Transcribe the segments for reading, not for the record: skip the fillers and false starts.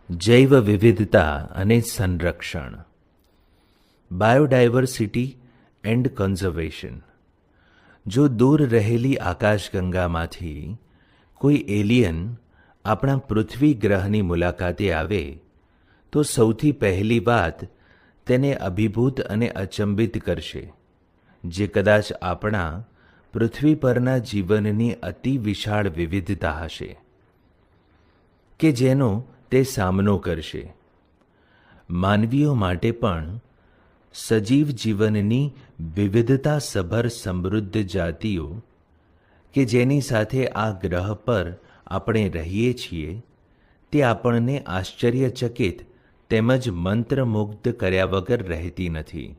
જૈવ વિવિધતા અને સંરક્ષણ, બાયોડાયવર્સિટી એન્ડ કન્ઝર્વેશન. જો દૂર રહેલી આકાશગંગામાંથી કોઈ એલિયન આપણા પૃથ્વી ગ્રહની મુલાકાતે આવે તો સૌથી પહેલી વાત તેને અભિભૂત અને અચંબિત કરશે, જે કદાચ આપણા પૃથ્વી પરના જીવનની અતિ વિશાળ વિવિધતા હશે કે જેનો તે સામનો કરશે. માનવીઓ માટે પણ સજીવ જીવનની વિવિધતાસભર સમૃદ્ધ જાતિઓ કે જેની સાથે આ ગ્રહ પર આપણે રહીએ છીએ તે આપણને આશ્ચર્યચકિત તેમજ મંત્રમુગ્ધ કર્યા વગર રહેતી નથી.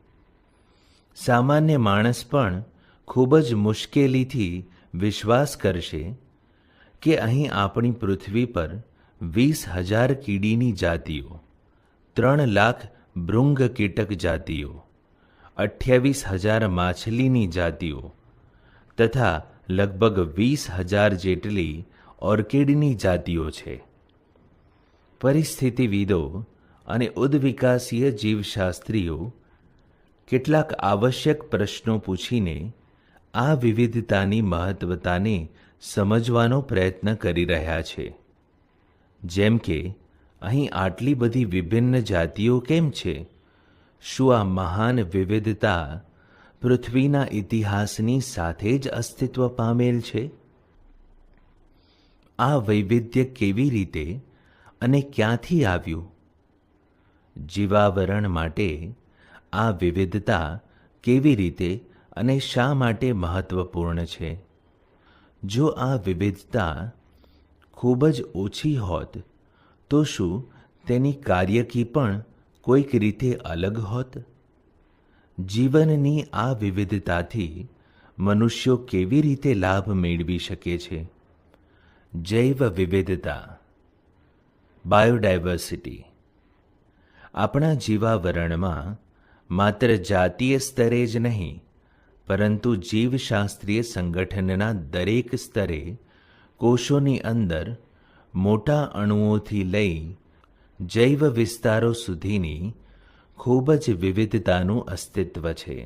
સામાન્ય માણસ પણ ખૂબ જ મુશ્કેલીથી વિશ્વાસ કરશે કે અહીં આપણી પૃથ્વી પર 20,000 કીડીની જાતિઓ, 3 લાખ ભૃંગ કીટક જાતિઓ, 28,000 માછલીની જાતિઓ તથા લગભગ 20,000 જેટલી ઓર્કિડની જાતિઓ છે. પરિસ્થિતિવિદો અને ઉદ્વિકાસીય જીવશાસ્ત્રીઓ કેટલાક આવશ્યક પ્રશ્નો પૂછીને આ વિવિધતાની મહત્વતાને સમજવાનો પ્રયત્ન કરી રહ્યા છે. જેમ કે અહીં આટલી બધી વિભિન્ન જાતિઓ કેમ છે? શું આ મહાન વિવિધતા પૃથ્વીના ઇતિહાસની સાથે જ અસ્તિત્વ પામેલ છે? આ વૈવિધ્ય કેવી રીતે અને ક્યાંથી આવ્યું? જીવાવરણ માટે આ વિવિધતા કેવી રીતે અને શા માટે મહત્વપૂર્ણ છે? જો આ વિવિધતા ખૂબ જ ઓછી હોત તો શું તેની કાર્યકી પણ કોઈક રીતે અલગ હોત? જીવનની આ વિવિધતાથી મનુષ્યો કેવી રીતે લાભ મેળવી શકે છે? જૈવ વિવિધતા, બાયોડાયવર્સિટી. આપણા જીવાવરણમાં માત્ર જાતીય સ્તરે જ નહીં પરંતુ જીવશાસ્ત્રીય સંગઠનના દરેક સ્તરે કોષોની અંદર મોટા અણુઓથી લઈ જૈવ વિસ્તારો સુધીની ખૂબ જ વિવિધતાનું અસ્તિત્વ છે.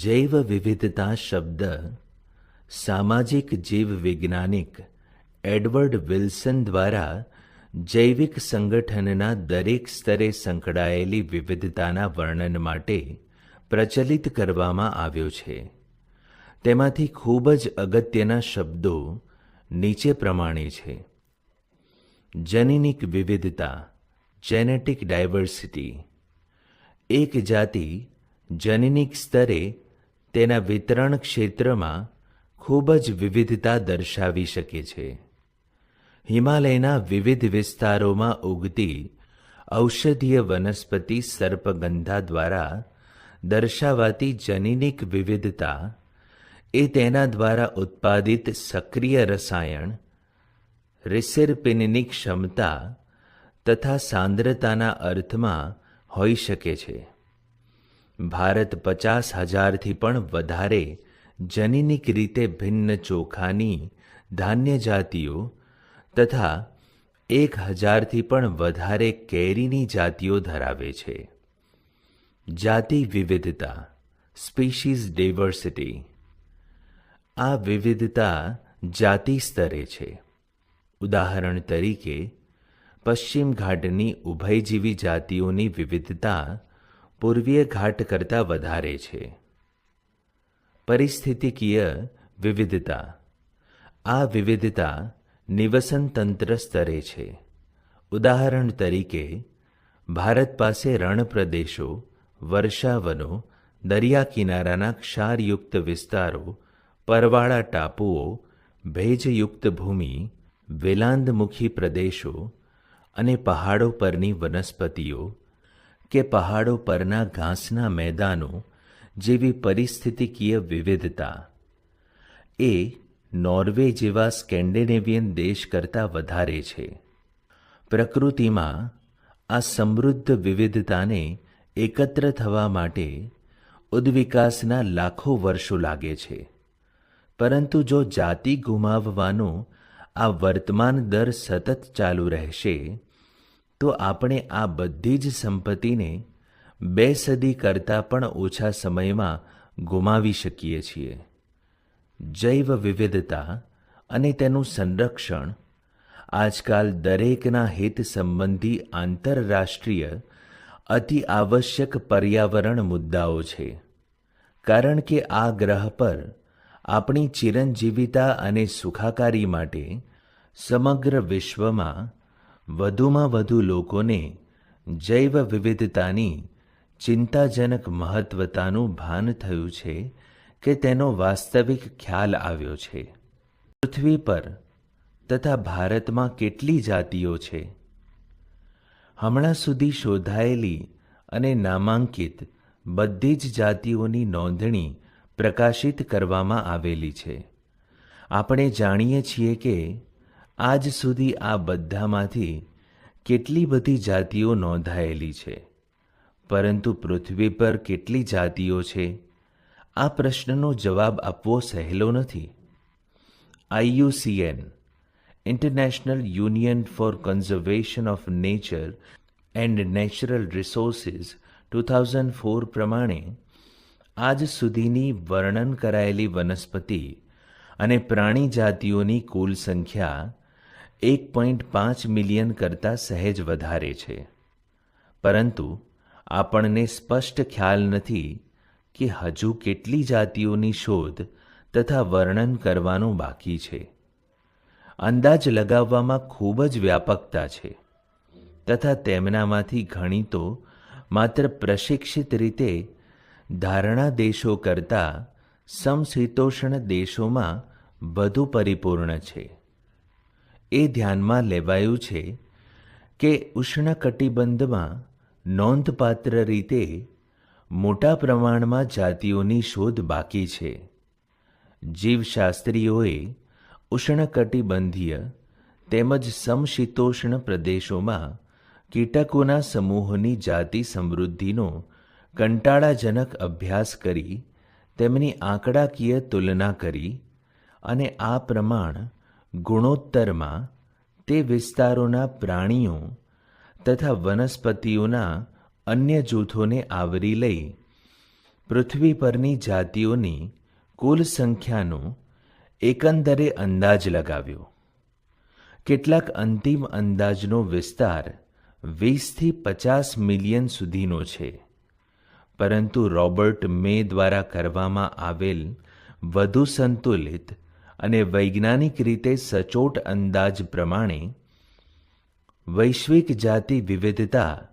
જૈવ વિવિધતા શબ્દ સામાજિક જીવવૈજ્ઞાનિક એડવર્ડ વિલ્સન દ્વારા જૈવિક સંગઠનના દરેક સ્તરે સંકળાયેલી વિવિધતાના વર્ણન માટે પ્રચલિત કરવામાં આવ્યો છે. તેમાંથી ખૂબ જ અગત્યના શબ્દો નીચે પ્રમાણે છે: જનીનિક વિવિધતા, જેનેટિક ડાયવર્સિટી. એક જાતિ જનીનિક સ્તરે તેના વિતરણ ક્ષેત્રમાં ખૂબ જ વિવિધતા દર્શાવી શકે છે. હિમાલયના વિવિધ વિસ્તારોમાં ઉગતી ઔષધીય વનસ્પતિ સર્પગંધા દ્વારા દર્શાવાતી જનીનિક વિવિધતા એ તેના દ્વારા ઉત્પાદિત સક્રિય રસાયણ રિસેરપિનની ક્ષમતા તથા સાંદ્રતાના અર્થમાં હોઈ શકે છે. ભારત 50,000થી પણ વધારે જનીનિક રીતે ભિન્ન ચોખાની ધાન્ય જાતિઓ તથા 1,000થી પણ વધારે કેરીની જાતિઓ ધરાવે છે. જાતિ વિવિધતા, સ્પીશીઝ ડાયવર્સિટી. આ વિવિધતા જાતિ સ્તરે છે. ઉદાહરણ તરીકે પશ્ચિમ ઘાટની ઉભયજીવી જાતિઓની વિવિધતા પૂર્વીય ઘાટ કરતાં વધારે છે. પરિસ્થિતિકીય વિવિધતા. આ વિવિધતા નિવસન તંત્ર સ્તરે છે. ઉદાહરણ તરીકે ભારત પાસે રણ પ્રદેશો, વર્ષાવનો, દરિયા કિનારાના ક્ષારયુક્ત વિસ્તારો, પરવાળા ટાપુઓ, ભેજયુક્ત ભૂમિ, વેલાંદમુખી પ્રદેશો અને પહાડો પરની વનસ્પતિઓ કે પહાડો પરના ઘાસના મેદાનો જેવી પરિસ્થિતિકીય વિવિધતા એ નોર્વે જેવા સ્કેન્ડિનેવિયન દેશ કરતાં વધારે છે. પ્રકૃતિમાં આ સમૃદ્ધ વિવિધતાને એકત્ર થવા માટે ઉદ્વિકાસના લાખો વર્ષો લાગે છે. પરંતુ જો જાતિ ગુમાવવાનો આ વર્તમાન દર સતત ચાલુ રહેશે તો આપણે આ બધી જ સંપત્તિને 2 સદી કરતાં પણ ઓછા સમયમાં ગુમાવી શકીએ છીએ. જૈવ વિવિધતા અને તેનું સંરક્ષણ આજકાલ દરેકના હિત સંબંધી આંતરરાષ્ટ્રીય અતિ આવશ્યક પર્યાવરણ મુદ્દાઓ છે, કારણ કે આ ગ્રહ પર આપણી ચિરંજીવિતા અને સુખાકારી માટે સમગ્ર વિશ્વમાં વધુમાં વધુ લોકોને જૈવ વિવિધતાની ચિંતાજનક મહત્વતાનું ભાન થયું છે કે તેનો વાસ્તવિક ખ્યાલ આવ્યો છે. પૃથ્વી પર તથા ભારતમાં કેટલી જાતિઓ છે? હમણાં સુધી શોધાયેલી અને નામાંકિત બધી જ જાતિઓની નોંધણી પ્રકાશિત કરવામાં આવેલી છે. આપણે જાણીએ છીએ કે આજ સુધી આ બધામાંથી કેટલી બધી જાતિઓ નોંધાયેલી છે, પરંતુ પૃથ્વી પર કેટલી જાતિઓ છે? આ પ્રશ્નનો જવાબ આપવો સહેલો નથી. IUCN international union for conservation of nature and natural resources 2004 પ્રમાણે આજ સુધીની વર્ણન કરાયેલી વનસ્પતિ અને પ્રાણી જાતિઓની કુલ સંખ્યા 1.5 મિલિયન કરતાં સહેજ વધારે છે. પરંતુ આપણને સ્પષ્ટ ખ્યાલ નથી કે હજુ કેટલી જાતિઓની શોધ તથા વર્ણન કરવાનું બાકી છે. અંદાજ લગાવવામાં ખૂબ જ વ્યાપકતા છે, તથા તેમનામાંથી ઘણી તો માત્ર પ્રશિક્ષિત રીતે ધારણા દેશો કરતાં સમશીતોષ્ણ દેશોમાં વધુ પરિપૂર્ણ છે. એ ધ્યાનમાં લેવાયું છે કે ઉષ્ણકટિબંધમાં નોંધપાત્ર રીતે મોટા પ્રમાણમાં જાતિઓની શોધ બાકી છે. જીવશાસ્ત્રીઓએ ઉષ્ણકટિબંધીય તેમજ સમશીતોષ્ણ પ્રદેશોમાં કીટકોના સમૂહની જાતિ સમૃદ્ધિનો કંટાળાજનક અભ્યાસ કરી તેમની આંકડાકીય તુલના કરી અને આ પ્રમાણ ગુણોત્તરમાં તે વિસ્તારોના પ્રાણીઓ તથા વનસ્પતિઓના અન્ય જૂથોને આવરી લઈ પૃથ્વી પરની જાતિઓની કુલ સંખ્યાનો એકંદરે અંદાજ લગાવ્યો. કેટલાક અંતિમ અંદાજનો વિસ્તાર 20થી 50 મિલિયન સુધીનો છે, પરંતુ રોબર્ટ મે દ્વારા કરવામાં આવેલ વધુ સંતુલિત અને વૈજ્ઞાનિક રીતે સચોટ અંદાજ પ્રમાણે વૈશ્વિક જાતિ વિવિધતા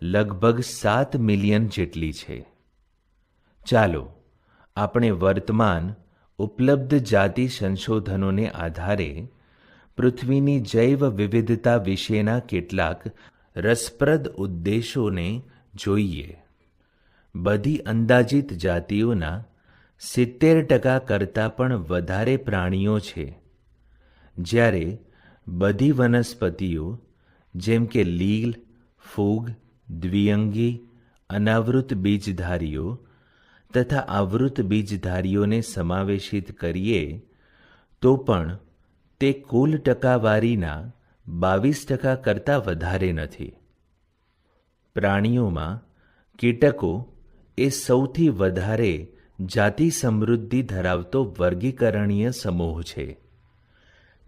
લગભગ 7 મિલિયન જેટલી છે. ચાલો આપણે વર્તમાન ઉપલબ્ધ જાતિ સંશોધનોને આધારે પૃથ્વીની જૈવ વિવિધતા વિશેના કેટલાક રસપ્રદ ઉદ્દેશોને જોઈએ. બધી અંદાજિત જાતિઓના 70% કરતાં પણ વધારે પ્રાણીઓ છે, જ્યારે બધી વનસ્પતિઓ જેમ કે લીલ, ફૂગ, દ્વિઅંગી, અનાવૃત બીજધારીઓ તથા આવૃત બીજધારીઓને સમાવેશિત કરીએ તો પણ તે કુલ ટકાવારીના 22% કરતાં વધારે નથી. પ્રાણીઓમાં કીટકો એ સૌથી વધારે જાતિ સમૃદ્ધિ ધરાવતો વર્ગીકરણીય સમૂહ છે.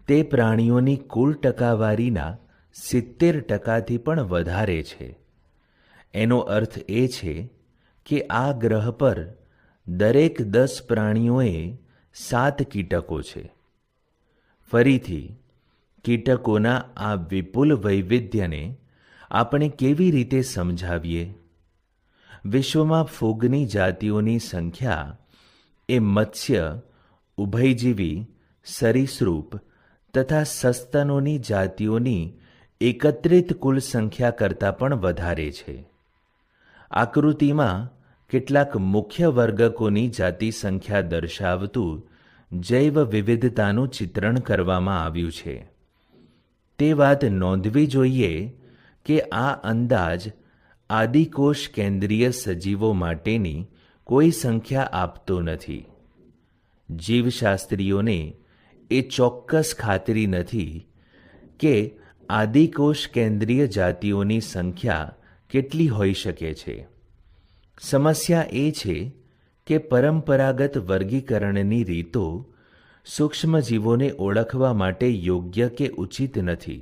તે પ્રાણીઓની કુલ ટકાવારીના 70%થી પણ વધારે છે. એનો અર્થ એ છે કે આ ગ્રહ પર દરેક 10 પ્રાણીઓએ 7 કીટકો છે. ફરીથી કીટકોના આ વિપુલ વૈવિધ્યને આપણે કેવી રીતે સમજાવીએ? વિશ્વમાં ફૂગની જાતિઓની સંખ્યા એ મત્સ્ય, ઉભયજીવી, સરીસૃપ તથા સસ્તનોની જાતિઓની એકત્રિત કુલ સંખ્યા કરતાં પણ વધારે છે. આકૃતિમાં કેટલાક મુખ્ય વર્ગકોની જાતિ સંખ્યા દર્શાવતું જૈવ વિવિધતાનું ચિત્રણ કરવામાં આવ્યું છે. તે વાત નોંધવી જોઈએ કે આ અંદાજ આદિકોષ કેન્દ્રીય સજીવો માટેની કોઈ સંખ્યા આપતો નથી. જીવશાસ્ત્રીઓને એ ચોક્કસ ખાતરી નથી કે આદિકોષ કેન્દ્રીય જાતિઓની સંખ્યા કેટલી હોઈ શકે છે? સમસ્યા એ છે કે પરંપરાગત વર્ગીકરણની રીતો સૂક્ષ્મજીવોને ઓળખવા માટે યોગ્ય કે ઉચિત નથી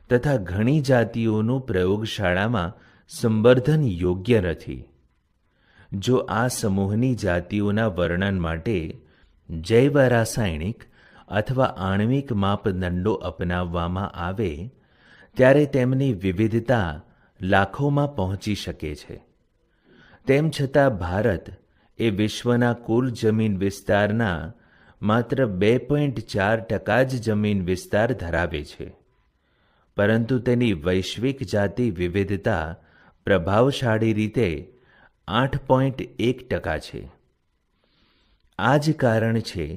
તથા ઘણી જાતિઓનું પ્રયોગશાળામાં સંવર્ધન યોગ્ય નથી. જો આ સમૂહની જાતિઓના વર્ણન માટે જૈવ રાસાયણિક અથવા આણ્વિક માપદંડો અપનાવવામાં આવે ત્યારે તેમની વિવિધતા લાખોમાં પહોંચી શકે છે. તેમ છતાં ભારત એ વિશ્વના કુલ જમીન વિસ્તારના માત્ર 2.4% જ જમીન વિસ્તાર ધરાવે છે, પરંતુ તેની વૈશ્વિક જાતિ વિવિધતા પ્રભાવશાળી રીતે 8.1% છે. આ જ કારણ છે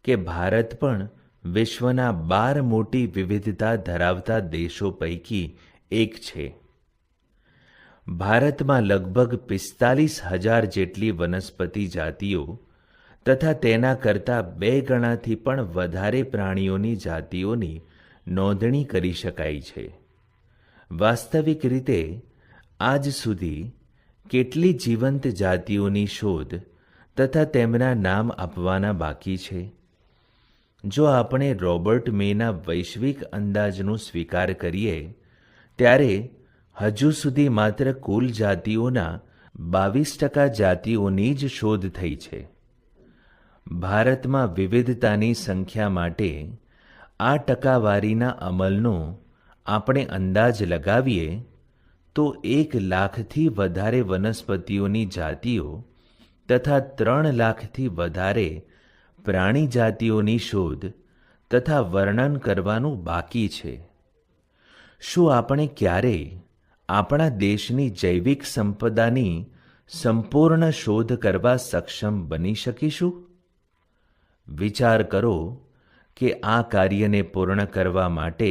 કે ભારત પણ વિશ્વના 12 મોટી વિવિધતા ધરાવતા દેશો પૈકી એક છે. ભારતમાં લગભગ 45,000 જેટલી વનસ્પતિ જાતિઓ તથા તેના કરતાં 2 ગણાથી પણ વધારે પ્રાણીઓની જાતિઓની નોંધણી કરી શકાય છે. વાસ્તવિક રીતે આજ સુધી કેટલી જીવંત જાતિઓની શોધ તથા તેમના નામ આપવાના બાકી છે? જો આપણે રોબર્ટ મેના વૈશ્વિક અંદાજનો સ્વીકાર કરીએ ત્યારે હજુ સુધી માત્ર કુલ જાતિઓના 22% જાતિઓની જ શોધ થઈ છે. ભારતમાં વિવિધતાની સંખ્યા માટે આ ટકાવારીના અમલનો આપણે અંદાજ લગાવીએ તો 1 લાખથી વધારે વનસ્પતિઓની જાતિઓ તથા 3 લાખથી વધારે પ્રાણી જાતિઓની શોધ તથા વર્ણન કરવાનું બાકી છે. શું આપણે ક્યારેય આપણા દેશની જૈવિક સંપદાની સંપૂર્ણ શોધ કરવા સક્ષમ બની શકીશું? વિચાર કરો કે આ કાર્યને પૂર્ણ કરવા માટે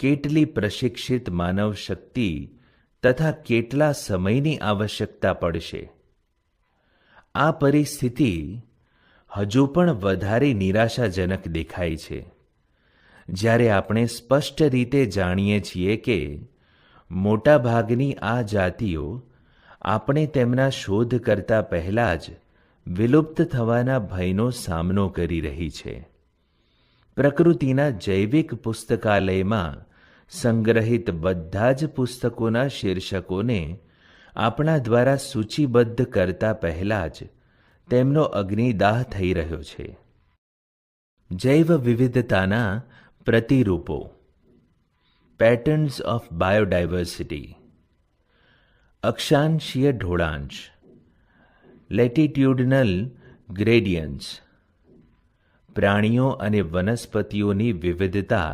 કેટલી પ્રશિક્ષિત માનવ શક્તિ તથા કેટલા સમયની આવશ્યકતા પડશે. આ પરિસ્થિતિ હજુ પણ વધારે નિરાશાજનક દેખાય છે જ્યારે આપણે સ્પષ્ટ રીતે જાણીએ છીએ કે મોટાભાગની આ જાતિઓ આપણે તેમના શોધ કરતા પહેલાં જ વિલુપ્ત થવાના ભયનો સામનો કરી રહી છે. પ્રકૃતિના જૈવિક પુસ્તકાલયમાં સંગ્રહિત બધા જ પુસ્તકોના શીર્ષકોને આપણા દ્વારા સૂચિબદ્ધ કરતા પહેલાં જ તેમનો અગ્નિદાહ થઈ રહ્યો છે. જૈવ વિવિધતાના પ્રતિરૂપો, પેટર્ન્સ ઓફ બાયોડાયવર્સિટી. અક્ષાંશીય ઢોળાંશ, લેટિટ્યુડનલ ગ્રેડિયન્ટ્સ. પ્રાણીઓ અને વનસ્પતિઓની વિવિધતા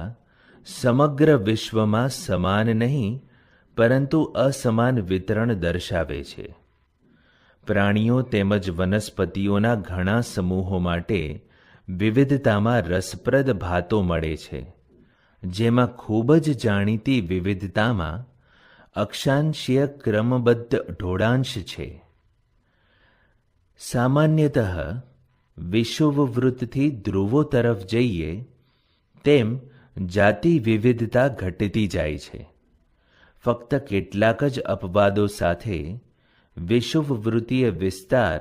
સમગ્ર વિશ્વમાં સમાન નહીં પરંતુ અસમાન વિતરણ દર્શાવે છે. પ્રાણીઓ તેમજ વનસ્પતિઓના ઘણા સમૂહો માટે વિવિધતામાં રસપ્રદ ભાતો મળે છે, જેમાં ખૂબ જ જાણીતી વિવિધતામાં અક્ષાંશીય ક્રમબદ્ધ ઢોળાંશ છે. સામાન્યતઃ વિષુવવૃત્તથી ધ્રુવો તરફ જઈએ તેમ જાતિ વિવિધતા ઘટતી જાય છે. ફક્ત કેટલાક જ અપવાદો સાથે વિષુવવૃત્તીય વિસ્તાર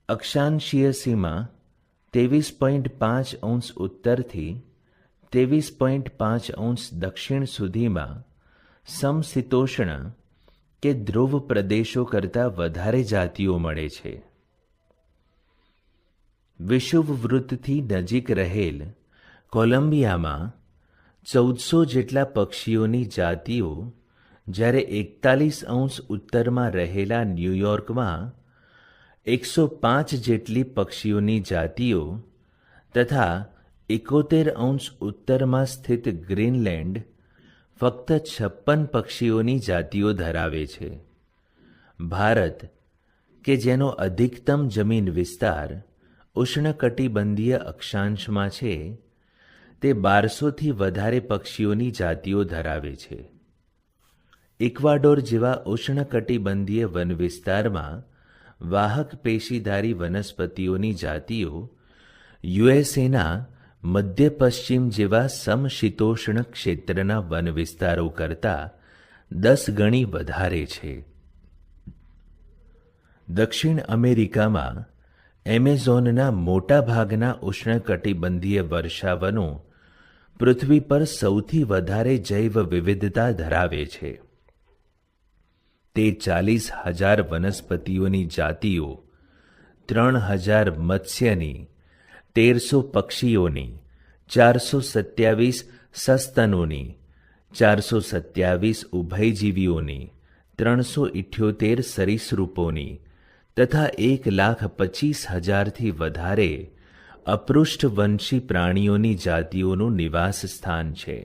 અક્ષાંશીય સીમા 23.5° ઉત્તરથી 23.5° દક્ષિણ સુધીમાં સમશીતોષ્ણ કે ધ્રુવ પ્રદેશો કરતાં વધારે જાતિઓ મળે છે. વિષુવવૃત્તથી નજીક રહેલ કોલંબિયામાં 1400 જેટલા પક્ષીઓની જાતિઓ, જ્યારે 41° ઉત્તરમાં રહેલા ન્યૂયોર્કમાં 105 જેટલી પક્ષીઓની જાતિઓ તથા 71° ઉત્તરમાં સ્થિત ગ્રીનલેન્ડ ફક્ત 56 પક્ષીઓની જાતિઓ ધરાવે છે. ભારત કે જેનો અધિકતમ જમીન વિસ્તાર ઉષ્ણકટિબંધીય અક્ષાંશમાં છે, તે 1200થી વધારે પક્ષીઓની જાતિઓ ધરાવે છે. ઇક્વાડોર જેવા ઉષ્ણકટિબંધીય વન વિસ્તારમાં વાહક પેશીધારી વનસ્પતિઓની જાતિઓ યુએસએના મધ્ય પશ્ચિમ જેવા સમશીતોષ્ણ ક્ષેત્રના વન વિસ્તારો કરતાં 10 ગણી વધારે છે. દક્ષિણ અમેરિકામાં એમેઝોનના મોટા ભાગના ઉષ્ણકટિબંધીય વર્ષાવનો પૃથ્વી પર સૌથી વધારે જૈવ વિવિધતા ધરાવે છે. તે 40,000 વનસ્પતિઓની જાતિઓ, 3,000 મત્સ્યની, 1,300 પક્ષીઓની, 427 સસ્તનોની, 427 ઉભયજીવીઓની, 378 સરીસૃપોની તથા 1,25,000થી વધારે અપૃષ્ઠવંશી પ્રાણીઓની જાતિઓનું નિવાસ સ્થાન છે.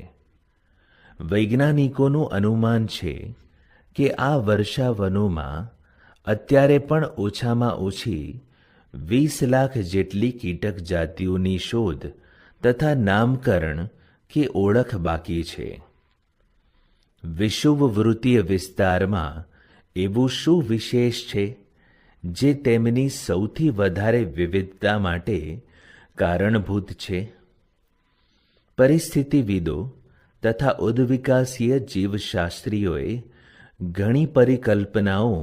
વૈજ્ઞાનિકોનું અનુમાન છે કે આ વર્ષાવનોમાં અત્યારે પણ ઓછામાં ઓછી 20 લાખ જેટલી કીટક જાતિઓની શોધ તથા નામકરણ કે ઓળખ બાકી છે. વિષુવવૃત્તીય વિસ્તારમાં એવું શું વિશેષ છે જે તેમની સૌથી વધારે વિવિધતા માટે કારણભૂત છે? પરિસ્થિતિવિદો તથા ઉદ્વિકાસીય જીવશાસ્ત્રીઓએ ઘણી પરિકલ્પનાઓ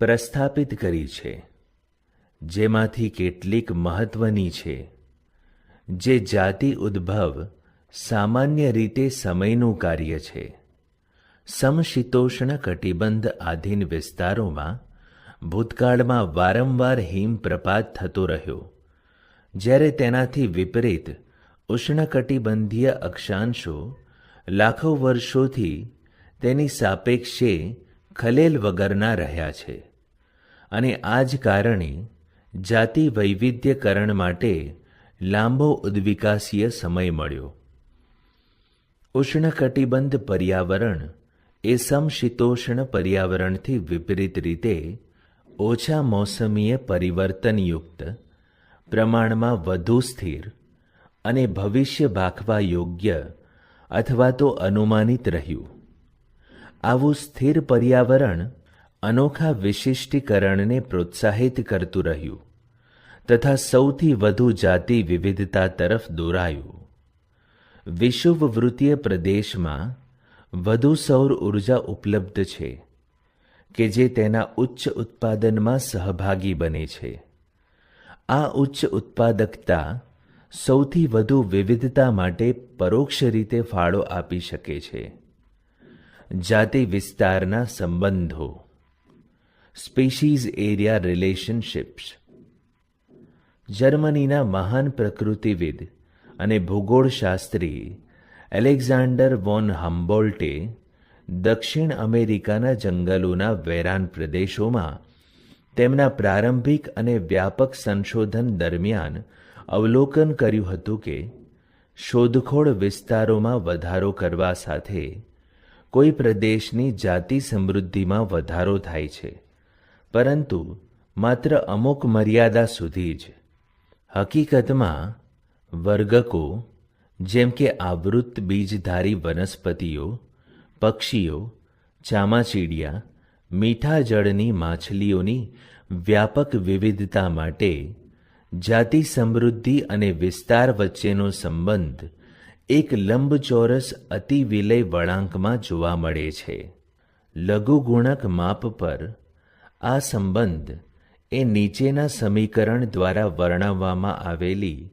પ્રસ્થાપિત કરી છે, જેમાંથી કેટલીક મહત્વની છે. જે જાતિ ઉદ્ભવ સામાન્ય રીતે સમયનું કાર્ય છે. સમશીતોષ્ણ કટિબંધ આધીન વિસ્તારોમાં ભૂતકાળમાં વારંવાર હિમપ્રપાત થતો રહ્યો, જ્યારે તેનાથી વિપરીત ઉષ્ણકટિબંધીય અક્ષાંશો લાખો વર્ષોથી તેની સાપેક્ષે ખલેલ વગરના રહ્યા છે, અને આ જ કારણે જાતિ વૈવિધ્યકરણ માટે લાંબો ઉદ્વિકાસીય સમય મળ્યો. ઉષ્ણકટિબંધ પર્યાવરણ એ સમશીતોષ્ણ પર્યાવરણથી વિપરીત રીતે ઓછા મોસમીય પરિવર્તનયુક્ત, પ્રમાણમાં વધુ સ્થિર અને ભવિષ્ય ભાખવા યોગ્ય અથવા તો અનુમાનિત રહ્યું. આવું સ્થિર પર્યાવરણ અનોખા વિશિષ્ટીકરણને પ્રોત્સાહિત કરતું રહ્યું તથા સૌથી વધુ જાતિ વિવિધતા તરફ દોરાયું. વિષુવવૃત્તીય પ્રદેશમાં વધુ સૌર ઉર્જા ઉપલબ્ધ છે કે જે તેના ઉચ્ચ ઉત્પાદનમાં સહભાગી બને છે. આ ઉચ્ચ ઉત્પાદકતા સૌથી વધુ વિવિધતા માટે પરોક્ષ રીતે ફાળો આપી શકે છે. જાતિ વિસ્તારના સંબંધો, સ્પીશીઝ એરિયા રિલેશનશિપ્સ. જર્મનીના મહાન પ્રકૃતિવિદ અને ભૂગોળશાસ્ત્રી એલેક્ઝાન્ડર વોન હમ્બોલ્ટે દક્ષિણ અમેરિકાના જંગલોના વેરાન પ્રદેશોમાં તેમના પ્રારંભિક અને વ્યાપક સંશોધન દરમિયાન અવલોકન કર્યું હતું કે શોધખોળ વિસ્તારોમાં વધારો કરવા સાથે કોઈ પ્રદેશની જાતિ સમૃદ્ધિમાં વધારો થાય છે, પરંતુ માત્ર અમુક મર્યાદા સુધી જ. હકીકતમાં વર્ગકો જેમ કે આવૃત્ત બીજધારી વનસ્પતિઓ, પક્ષીઓ, ચામાચીડિયા, મીઠા જળની માછલીઓની વ્યાપક વિવિધતા માટે જાતિ સમૃદ્ધિ અને વિસ્તાર વચ્ચેનો સંબંધ એક લંબચોરસ અતિવિલય વળાંકમાં જોવા મળે છે. લઘુગુણક માપ પર આ સંબંધ એ નીચેના સમીકરણ દ્વારા વર્ણવવામાં આવેલી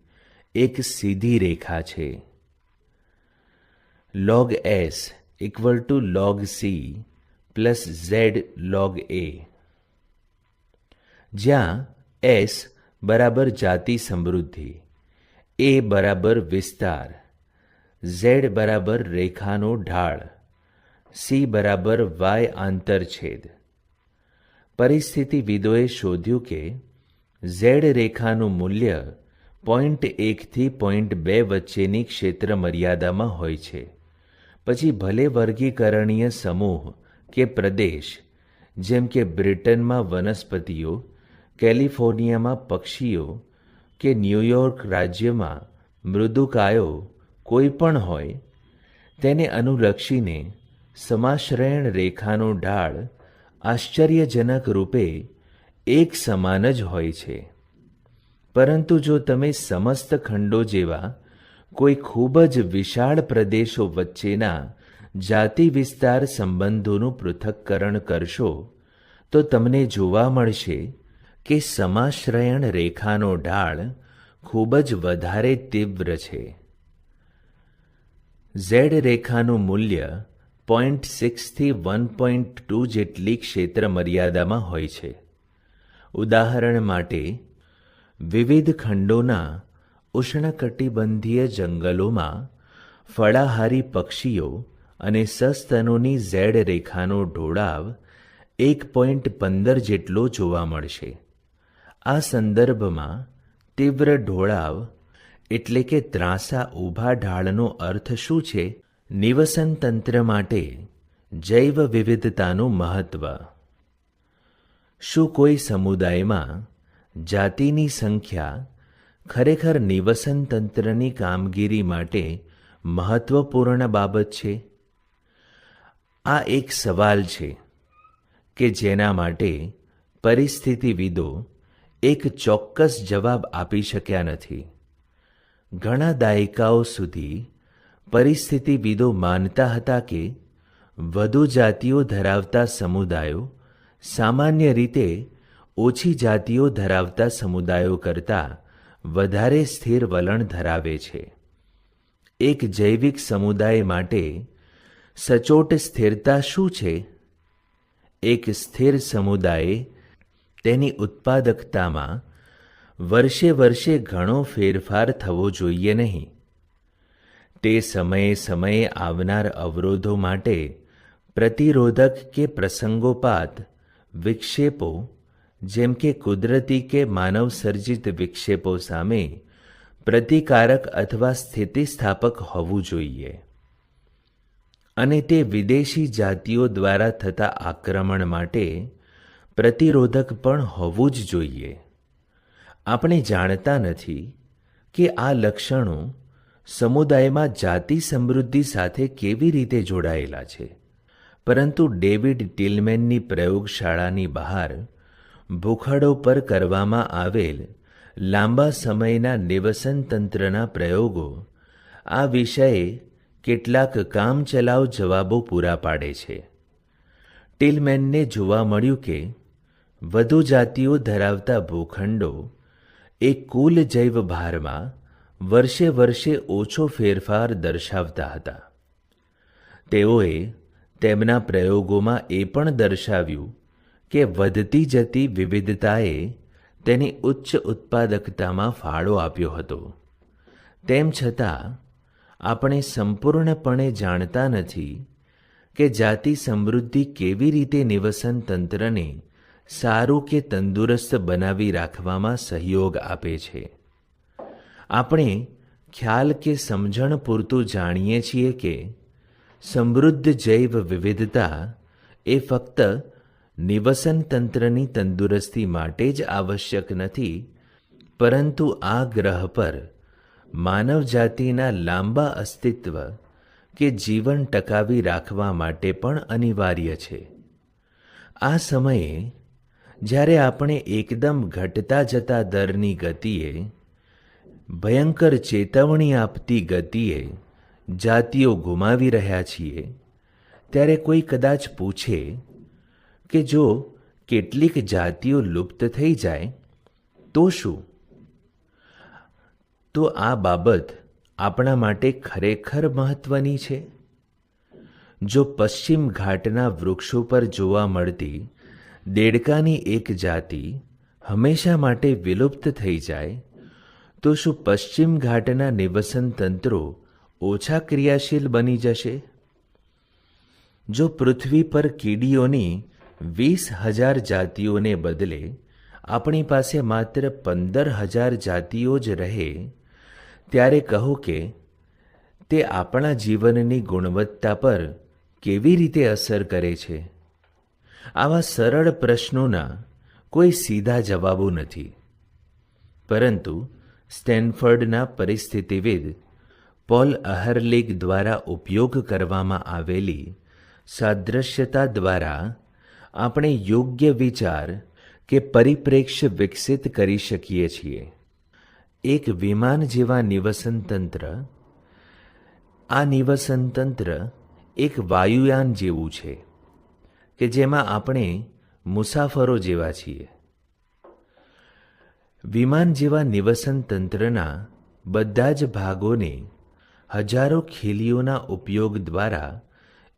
એક સીધી રેખા છે. log s = log c plus z log a, જ્યાં s બરાબર જાતિ સમૃદ્ધિ, a બરાબર વિસ્તાર, z બરાબર રેખાનો ઢાળ, c બરાબર y આંતરછેદ. પરિસ્થિતિવિદોએ શોધ્યું કે z રેખાનું મૂલ્ય 0.1 થી 0.2 વચ્ચેની ક્ષેત્ર મર્યાદામાં હોય છે. પછી ભલે વર્ગીકરણીય સમૂહ કે પ્રદેશ જેમ કે બ્રિટનમાં વનસ્પતિઓ, કેલિફોર્નિયામાં પક્ષીઓ કે ન્યૂયોર્ક રાજ્યમાં મૃદુકાયો કોઈ પણ હોય, તેને અનુલક્ષીને સમાશ્રયણ રેખાનો ઢાળ આશ્ચર્યજનક રૂપે એક સમાન જ હોય છે. પરંતુ જો તમે સમસ્ત ખંડો જેવા કોઈ ખૂબ જ વિશાળ પ્રદેશો વચ્ચેના જાતિ વિસ્તાર સંબંધોનું પૃથક્કરણ કરશો તો તમને જોવા મળશે કે સમાશ્રયણ રેખાનો ઢાળ ખૂબ જ વધારે તીવ્ર છે. ઝેડ રેખાનું મૂલ્ય 0.6 થી 1.2 જેટલી ક્ષેત્ર મર્યાદામાં હોય છે. ઉદાહરણ માટે, વિવિધ ખંડોના ઉષ્ણકટિબંધીય જંગલોમાં ફળાહારી પક્ષીઓ અને સસ્તનોની ઝેડ રેખાનો ઢોળાવ 1.15 જેટલો જોવા મળશે. આ સંદર્ભમાં તીવ્ર ઢોળાવ એટલે કે ત્રાંસા ઊભા ઢાળનો અર્થ શું છે? નિવસન તંત્ર માટે જૈવ વિવિધતાનું મહત્વ. શું કોઈ સમુદાયમાં જાતિની સંખ્યા ખરેખર નિવસન તંત્રની કામગીરી માટે મહત્વપૂર્ણ બાબત છે? આ એક સવાલ છે કે જેના માટે પરિસ્થિતિવિદો એક ચોક્કસ જવાબ આપી શક્યા નથી. ઘણા દાયકાઓ સુધી પરિસ્થિતિવિદો માનતા હતા કે વધુ જાતિઓ ધરાવતા સમુદાયો સામાન્ય રીતે ઓછી જાતિઓ ધરાવતા સમુદાયો કરતાં વધારે સ્થિર વલણ ધરાવે છે. એક જૈવિક સમુદાય માટે સચોટ સ્થિરતા શું છે? એક સ્થિર સમુદાયે તેની ઉત્પાદકતામાં વર્ષે વર્ષે ઘણો ફેરફાર થવો જોઈએ નહીં. તે સમયે સમયે આવનાર અવરોધો માટે પ્રતિરોધક કે પ્રસંગોપાત વિક્ષેપો જેમ કે કુદરતી કે માનવ સર્જિત વિક્ષેપો સામે પ્રતિકારક અથવા સ્થિતિસ્થાપક હોવું જોઈએ. અને તે વિદેશી જાતિઓ દ્વારા થતા આક્રમણ માટે પ્રતિરોધક પણ હોવું જ જોઈએ. આપણે જાણતા નથી કે આ લક્ષણો સમુદાયમાં જાતિ સમૃદ્ધિ સાથે કેવી રીતે જોડાયેલા છે, પરંતુ ડેવિડ ટિલમેનની પ્રયોગશાળાની બહાર ભૂખડો પર કરવામાં આવેલ લાંબા સમયના નિવસન તંત્રના પ્રયોગો આ વિષયે કેટલાક કામચલાઉ જવાબો પૂરા પાડે છે. ટિલમેનને જોવા મળ્યું કે વધુ જાતિઓ ધરાવતા ભૂખંડો એ કુલ જૈવ ભારમાં વર્ષે વર્ષે ઓછો ફેરફાર દર્શાવતા હતા. તેઓએ તેમના પ્રયોગોમાં એ પણ દર્શાવ્યું કે વધતી જતી વિવિધતાએ તેની ઉચ્ચ ઉત્પાદકતામાં ફાળો આપ્યો હતો. તેમ છતાં આપણે સંપૂર્ણપણે જાણતા નથી કે જાતિ સમૃદ્ધિ કેવી રીતે નિવસન તંત્રને સારું કે તંદુરસ્ત બનાવી રાખવામાં સહયોગ આપે છે. આપણે ખ્યાલ કે સમજણ પૂરતું જાણીએ છીએ કે સમૃદ્ધ જૈવ વિવિધતા એ ફક્ત નિવસન તંત્રની તંદુરસ્તી માટે જ આવશ્યક નથી, પરંતુ આ ગ્રહ પર માનવ જાતિના લાંબા અસ્તિત્વ કે જીવન ટકાવી રાખવા માટે પણ અનિવાર્ય છે. આ સમયે જ્યારે આપણે એકદમ ઘટતા જતા દરની ગતિએ, ભયંકર ચેતવણી આપતી ગતિએ જાતિઓ ગુમાવી રહ્યા છીએ, ત્યારે કોઈ કદાચ પૂછે કે જો કેટલીક જાતિઓ લુપ્ત થઈ જાય તો શું? તો આ બાબત આપણા માટે ખરેખર મહત્વની છે. જો પશ્ચિમ ઘાટના વૃક્ષો પર જોવા મળતી દેડકાની એક જાતિ હંમેશા માટે વિલુપ્ત થઈ જાય તો શું પશ્ચિમ ઘાટના નિવસન તંત્રો ઓછા ક્રિયાશીલ બની જશે? જો પૃથ્વી પર કીડીઓની 20,000 જાતિઓને બદલે આપણી પાસે માત્ર 15,000 જાતિઓ જ રહે, ત્યારે કહો કે તે આપણા જીવનની ગુણવત્તા પર કેવી રીતે અસર કરે છે? આવા સરળ પ્રશ્નોના કોઈ સીધા જવાબો નથી, પરંતુ સ્ટેનફર્ડના પરિસ્થિતિવિદ પોલ અહર્લિગ દ્વારા ઉપયોગ કરવામાં આવેલી સાદ્રશ્યતા દ્વારા આપણે યોગ્ય વિચાર કે પરિપ્રેક્ષ્ય વિકસિત કરી શકીએ છીએ. એક વિમાન જેવા નિવસન તંત્ર. આ નિવસન તંત્ર એક વાયુયાન જેવું છે કે જેમાં આપણે મુસાફરો જેવા છીએ. વિમાન જેવા નિવસન તંત્રના બધા જ ભાગોને હજારો ખીલીઓના ઉપયોગ દ્વારા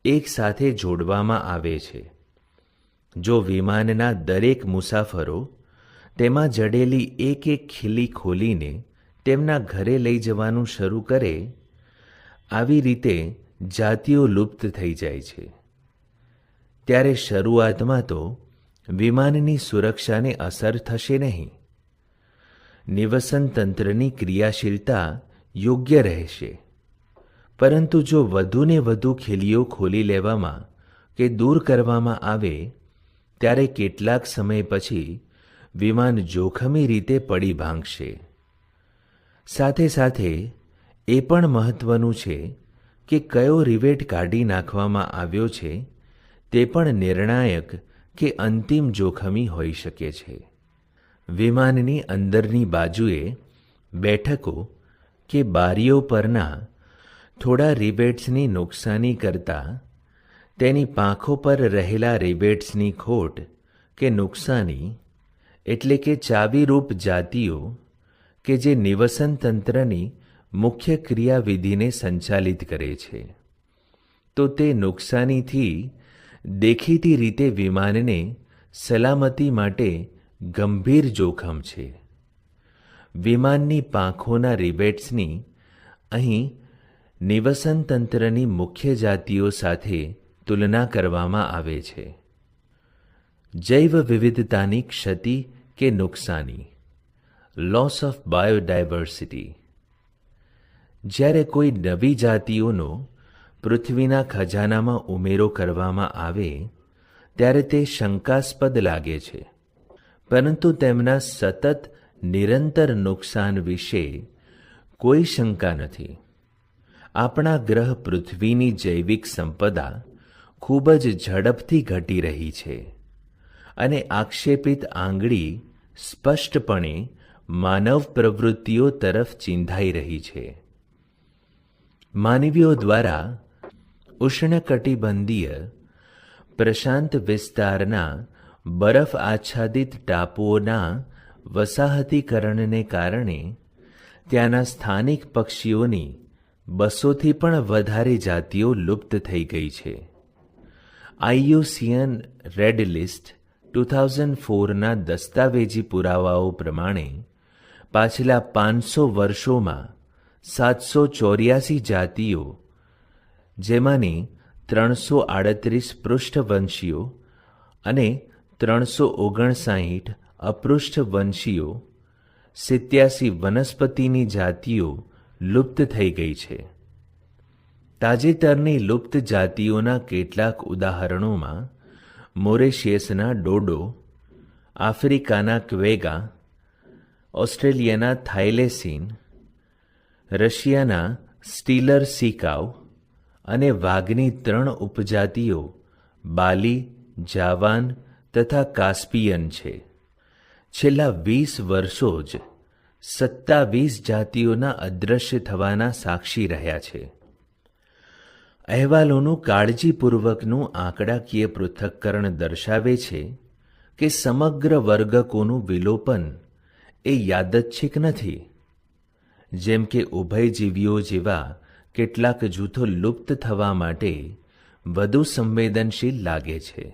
એક સાથે જોડવામાં આવે છે. જો વિમાનના દરેક મુસાફરો તેમાં જડેલી એક એક ખીલી ખોલીને તેમના ઘરે લઈ જવાનું શરૂ કરે, આવી રીતે જાતિઓ લુપ્ત થઈ જાય છે. ત્યારે શરૂઆતમાં તો વિમાનની સુરક્ષાને અસર થશે નહીં. નિવસન તંત્રની ક્રિયાશીલતા યોગ્ય રહેશે. પરંતુ જો વધુને વધુ ખીલીઓ ખોલી લેવામાં કે દૂર કરવામાં આવે, ત્યારે કેટલાક સમય પછી વિમાન જોખમી રીતે પડી ભાંગશે. સાથે સાથે એ પણ મહત્વનું છે કે કયો રિવેટ કાઢી નાખવામાં આવ્યો છે તે પણ નિર્ણાયક કે અંતિમ જોખમી હોઈ શકે છે. વિમાનની અંદરની બાજુએ બેઠકો કે બારીઓ પરના થોડા રિવેટ્સની નુકસાની કરતાં તેની પાંખો પર રહેલા રિવેટ્સની ખોટ કે નુકસાની, એટલે કે ચાવીરૂપ જાતિઓ કે જે નિવસન તંત્રની મુખ્ય ક્રિયાવિધિને સંચાલિત કરે છે, તો તે નુકસાનીથી દેખીતી રીતે વિમાનને સલામતી માટે ગંભીર જોખમ છે. વિમાનની પાંખોના રિવેટ્સની અહીં નિવસન તંત્રની મુખ્ય જાતિઓ સાથે તુલના કરવામાં આવે છે. જૈવ વિવિધતાની ક્ષતિ કે નુકસાની, લોસ ઓફ બાયોડાયવર્સિટી. જ્યારે કોઈ નવી જાતિઓનો પૃથ્વીના ખજાનામાં ઉમેરો કરવામાં આવે ત્યારે તે શંકાસ્પદ લાગે છે, પરંતુ તેમના સતત નિરંતર નુકસાન વિશે કોઈ શંકા નથી. આપણા ગ્રહ પૃથ્વીની જૈવિક સંપદા ખૂબ જ ઝડપથી ઘટી રહી છે અને આક્ષેપિત આંગળી સ્પષ્ટપણે માનવ પ્રવૃત્તિઓ તરફ ચીંધાઈ રહી છે. માનવીઓ દ્વારા ઉષ્ણકટિબંધીય પ્રશાંત વિસ્તારના બરફ આચ્છાદિત ટાપુઓના વસાહતીકરણને કારણે ત્યાંના સ્થાનિક પક્ષીઓની 200થી પણ વધારે જાતિઓ લુપ્ત થઈ ગઈ છે. IUCN રેડ લિસ્ટ 2004ના દસ્તાવેજી પુરાવાઓ પ્રમાણે પાછલા 500 વર્ષોમાં 784 જાતિઓ, જેમાંની 338 પૃષ્ઠવંશીઓ અને 359 અપૃષ્ઠવંશીઓ, 87 વનસ્પતિની જાતિઓ લુપ્ત થઈ ગઈ છે. તાજેતરની લુપ્ત જાતિઓના કેટલાક ઉદાહરણોમાં મોરેશિયસના ડોડો, આફ્રિકાના ક્વેગા, ઓસ્ટ્રેલિયાના થાઇલેસીન, રશિયાના સ્ટીલર સીકાવ અને વાઘની 3 ઉપજાતિઓ બાલી, જાવાન તથા કાસ્પિયન છે. છેલ્લા 20 વર્ષો જ 27 જાતિઓના અદૃશ્ય થવાના સાક્ષી રહ્યા છે. અહેવાલોનું કાળજીપૂર્વકનું આંકડાકીય પૃથક્કરણ દર્શાવે છે કે સમગ્ર વર્ગકોનું વિલોપન એ યાદચ્છિક નથી. જેમ કે ઉભયજીવીઓ જેવા કેટલાક જૂથો લુપ્ત થવા માટે વધુ સંવેદનશીલ લાગે છે.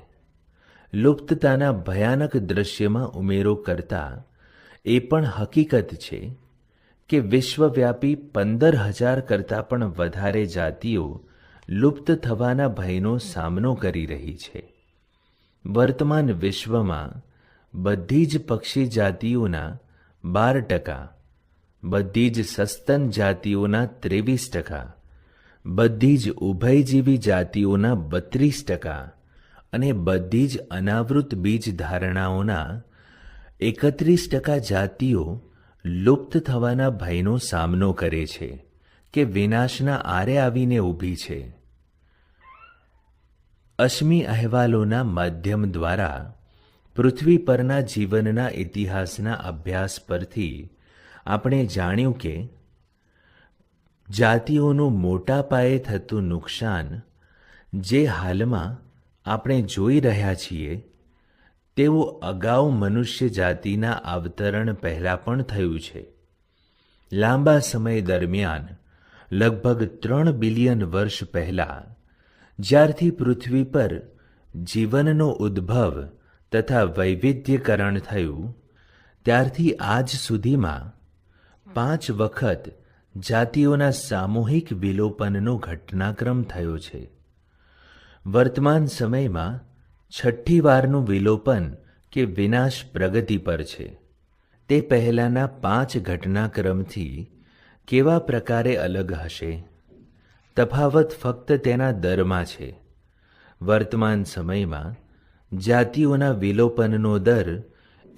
લુપ્તતાના ભયાનક દૃશ્યમાં ઉમેરો કરતા એ પણ હકીકત છે કે વિશ્વવ્યાપી 15,000 કરતાં પણ વધારે જાતિઓ લુપ્ત થવાના ભયનો સામનો કરી રહી છે. વર્તમાન વિશ્વમાં બધી જ પક્ષી જાતિઓના 12%, બધી જ સસ્તન જાતિઓના 23%, બધી જ ઉભયજીવી જાતિઓના 32% અને બધી જ અનાવૃત બીજ ધારણાઓના 31% જાતિઓ લુપ્ત થવાના ભયનો સામનો કરે છે કે વિનાશના આરે આવીને ઊભી છે. અશ્મી અહેવાલોના માધ્યમ દ્વારા પૃથ્વી પરના જીવનના ઇતિહાસના અભ્યાસ પરથી આપણે જાણ્યું કે જાતિઓનું મોટા પાયે થતું નુકસાન જે હાલમાં આપણે જોઈ રહ્યા છીએ તેવું અગાઉ મનુષ્ય જાતિના અવતરણ પહેલાં પણ થયું છે. લાંબા સમય દરમિયાન લગભગ 3 બિલિયન વર્ષ પહેલાં જ્યારથી પૃથ્વી પર જીવનનો ઉદ્ભવ તથા વૈવિધ્યકરણ થયું ત્યારથી આજ સુધીમાં 5 વખત જાતિઓના સામૂહિક વિલોપનનો ઘટનાક્રમ થયો છે. વર્તમાન સમયમાં 6ઠ્ઠી વારનું વિલોપન કે વિનાશ પ્રગતિ પર છે. તે પહેલાંના 5 ઘટનાક્રમથી કેવા પ્રકારે અલગ હશે? તફાવત ફક્ત તેના દરમાં છે. વર્તમાન સમયમાં જાતિઓના વિલોપનનો દર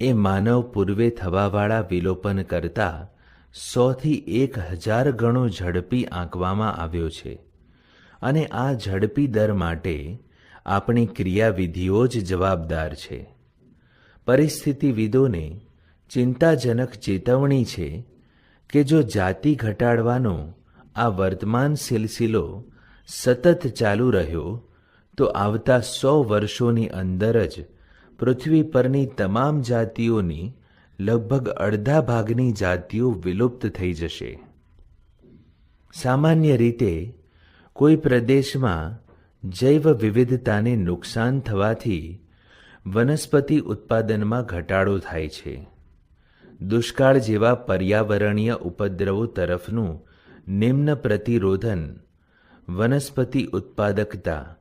એ માનવ પૂર્વે થવાવાળા વિલોપન કરતાં 100 થી 1000 ગણો ઝડપી આંકવામાં આવ્યો છે અને આ ઝડપી દર માટે આપણી ક્રિયાવિધિઓ જ જવાબદાર છે. પરિસ્થિતિવિદોને ચિંતાજનક ચેતવણી છે કે જો જાતિ ઘટાડવાનો આ વર્તમાન સિલસિલો સતત ચાલુ રહ્યો તો આવતા 100 વર્ષોની અંદર જ પૃથ્વી પરની તમામ જાતિઓની લગભગ અડધા ભાગની જાતિઓ વિલુપ્ત થઈ જશે. સામાન્ય રીતે કોઈ પ્રદેશમાં જૈવ વિવિધતાને નુકસાન થવાથી વનસ્પતિ ઉત્પાદનમાં ઘટાડો થાય છે. દુષ્કાળ જેવા પર્યાવરણીય ઉપદ્રવો તરફનું નિમ્ન પ્રતિરોધન, વનસ્પતિ ઉત્પાદકતા,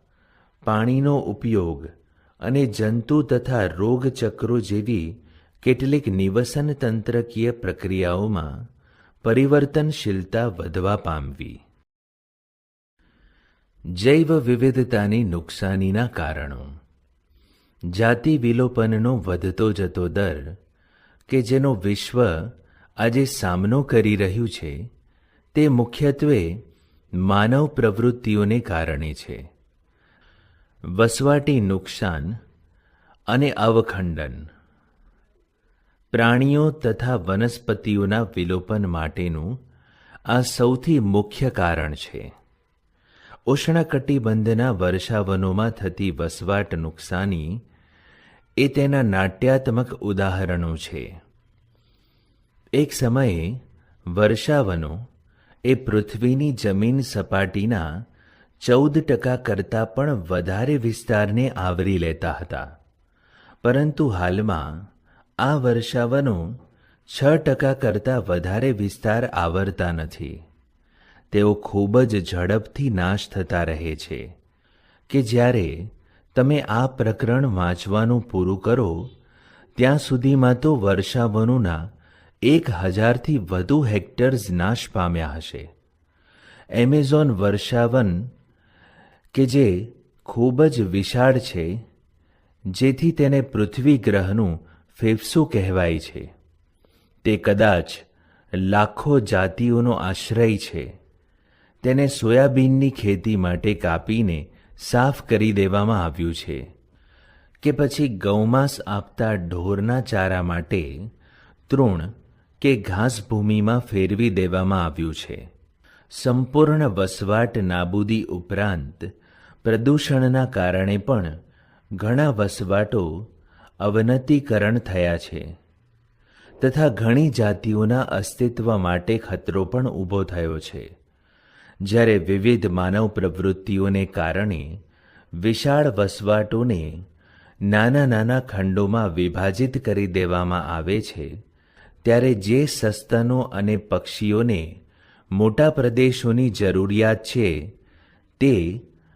પાણીનો ઉપયોગ અને જંતુ તથા રોગચક્રો જેવી કેટલીક નિવસન તંત્રકીય પ્રક્રિયાઓમાં પરિવર્તનશીલતા વધવા પામવી. જૈવ વિવિધતાની નુકસાનીના કારણો. જાતિ વિલોપનનો વધતો જતો દર કે જેનો વિશ્વ આજે સામનો કરી રહ્યું છે તે મુખ્યત્વે માનવ પ્રવૃત્તિઓને કારણે છે. વસવાટી નુકસાન અને અવખંડન. પ્રાણીઓ તથા વનસ્પતિઓના વિલોપન માટેનું આ સૌથી મુખ્ય કારણ છે. ઉષ્ણકટિબંધના વર્ષાવનોમાં થતી વસવાટ નુકસાની એ તેના નાટ્યાત્મક ઉદાહરણો છે. એક સમયે વર્ષાવનો એ પૃથ્વીની જમીન સપાટીના 14% કરતાં પણ વધારે વિસ્તારને આવરી લેતા હતા, પરંતુ હાલમાં આ વર્ષાવનો 6% કરતાં વધારે વિસ્તાર આવરતા નથી. તેઓ ખૂબ જ ઝડપથી નાશ થતા રહે છે કે જ્યારે તમે આ પ્રકરણ વાંચવાનું પૂરું કરો ત્યાં સુધીમાં તો વર્ષાવનોના 1000થી વધુ હેક્ટર્સ નાશ પામ્યા હશે. એમેઝોન વર્ષાવન કે જે ખૂબ જ વિશાળ છે, જેથી તેને પૃથ્વી ગ્રહનું ફેફસું કહેવાય છે, તે કદાચ લાખો જાતિઓનો આશ્રય છે. તેને સોયાબીનની ખેતી માટે કાપીને સાફ કરી દેવામાં આવ્યું છે કે પછી ગૌમાંસ આપતા ઢોરના ચારા માટે તૃણ કે ઘાસભૂમિમાં ફેરવી દેવામાં આવ્યું છે. સંપૂર્ણ વસવાટ નાબૂદી ઉપરાંત પ્રદૂષણના કારણે પણ ઘણા વસવાટો અવનતિકરણ થયા છે તથા ઘણી જાતિઓના અસ્તિત્વ માટે ખતરો પણ ઊભો થયો છે. જ્યારે વિવિધ માનવ પ્રવૃત્તિઓને કારણે વિશાળ વસવાટોને નાના નાના ખંડોમાં વિભાજિત કરી દેવામાં આવે છે, ત્યારે જે સસ્તનો અને પક્ષીઓને મોટા પ્રદેશોની જરૂરિયાત છે તે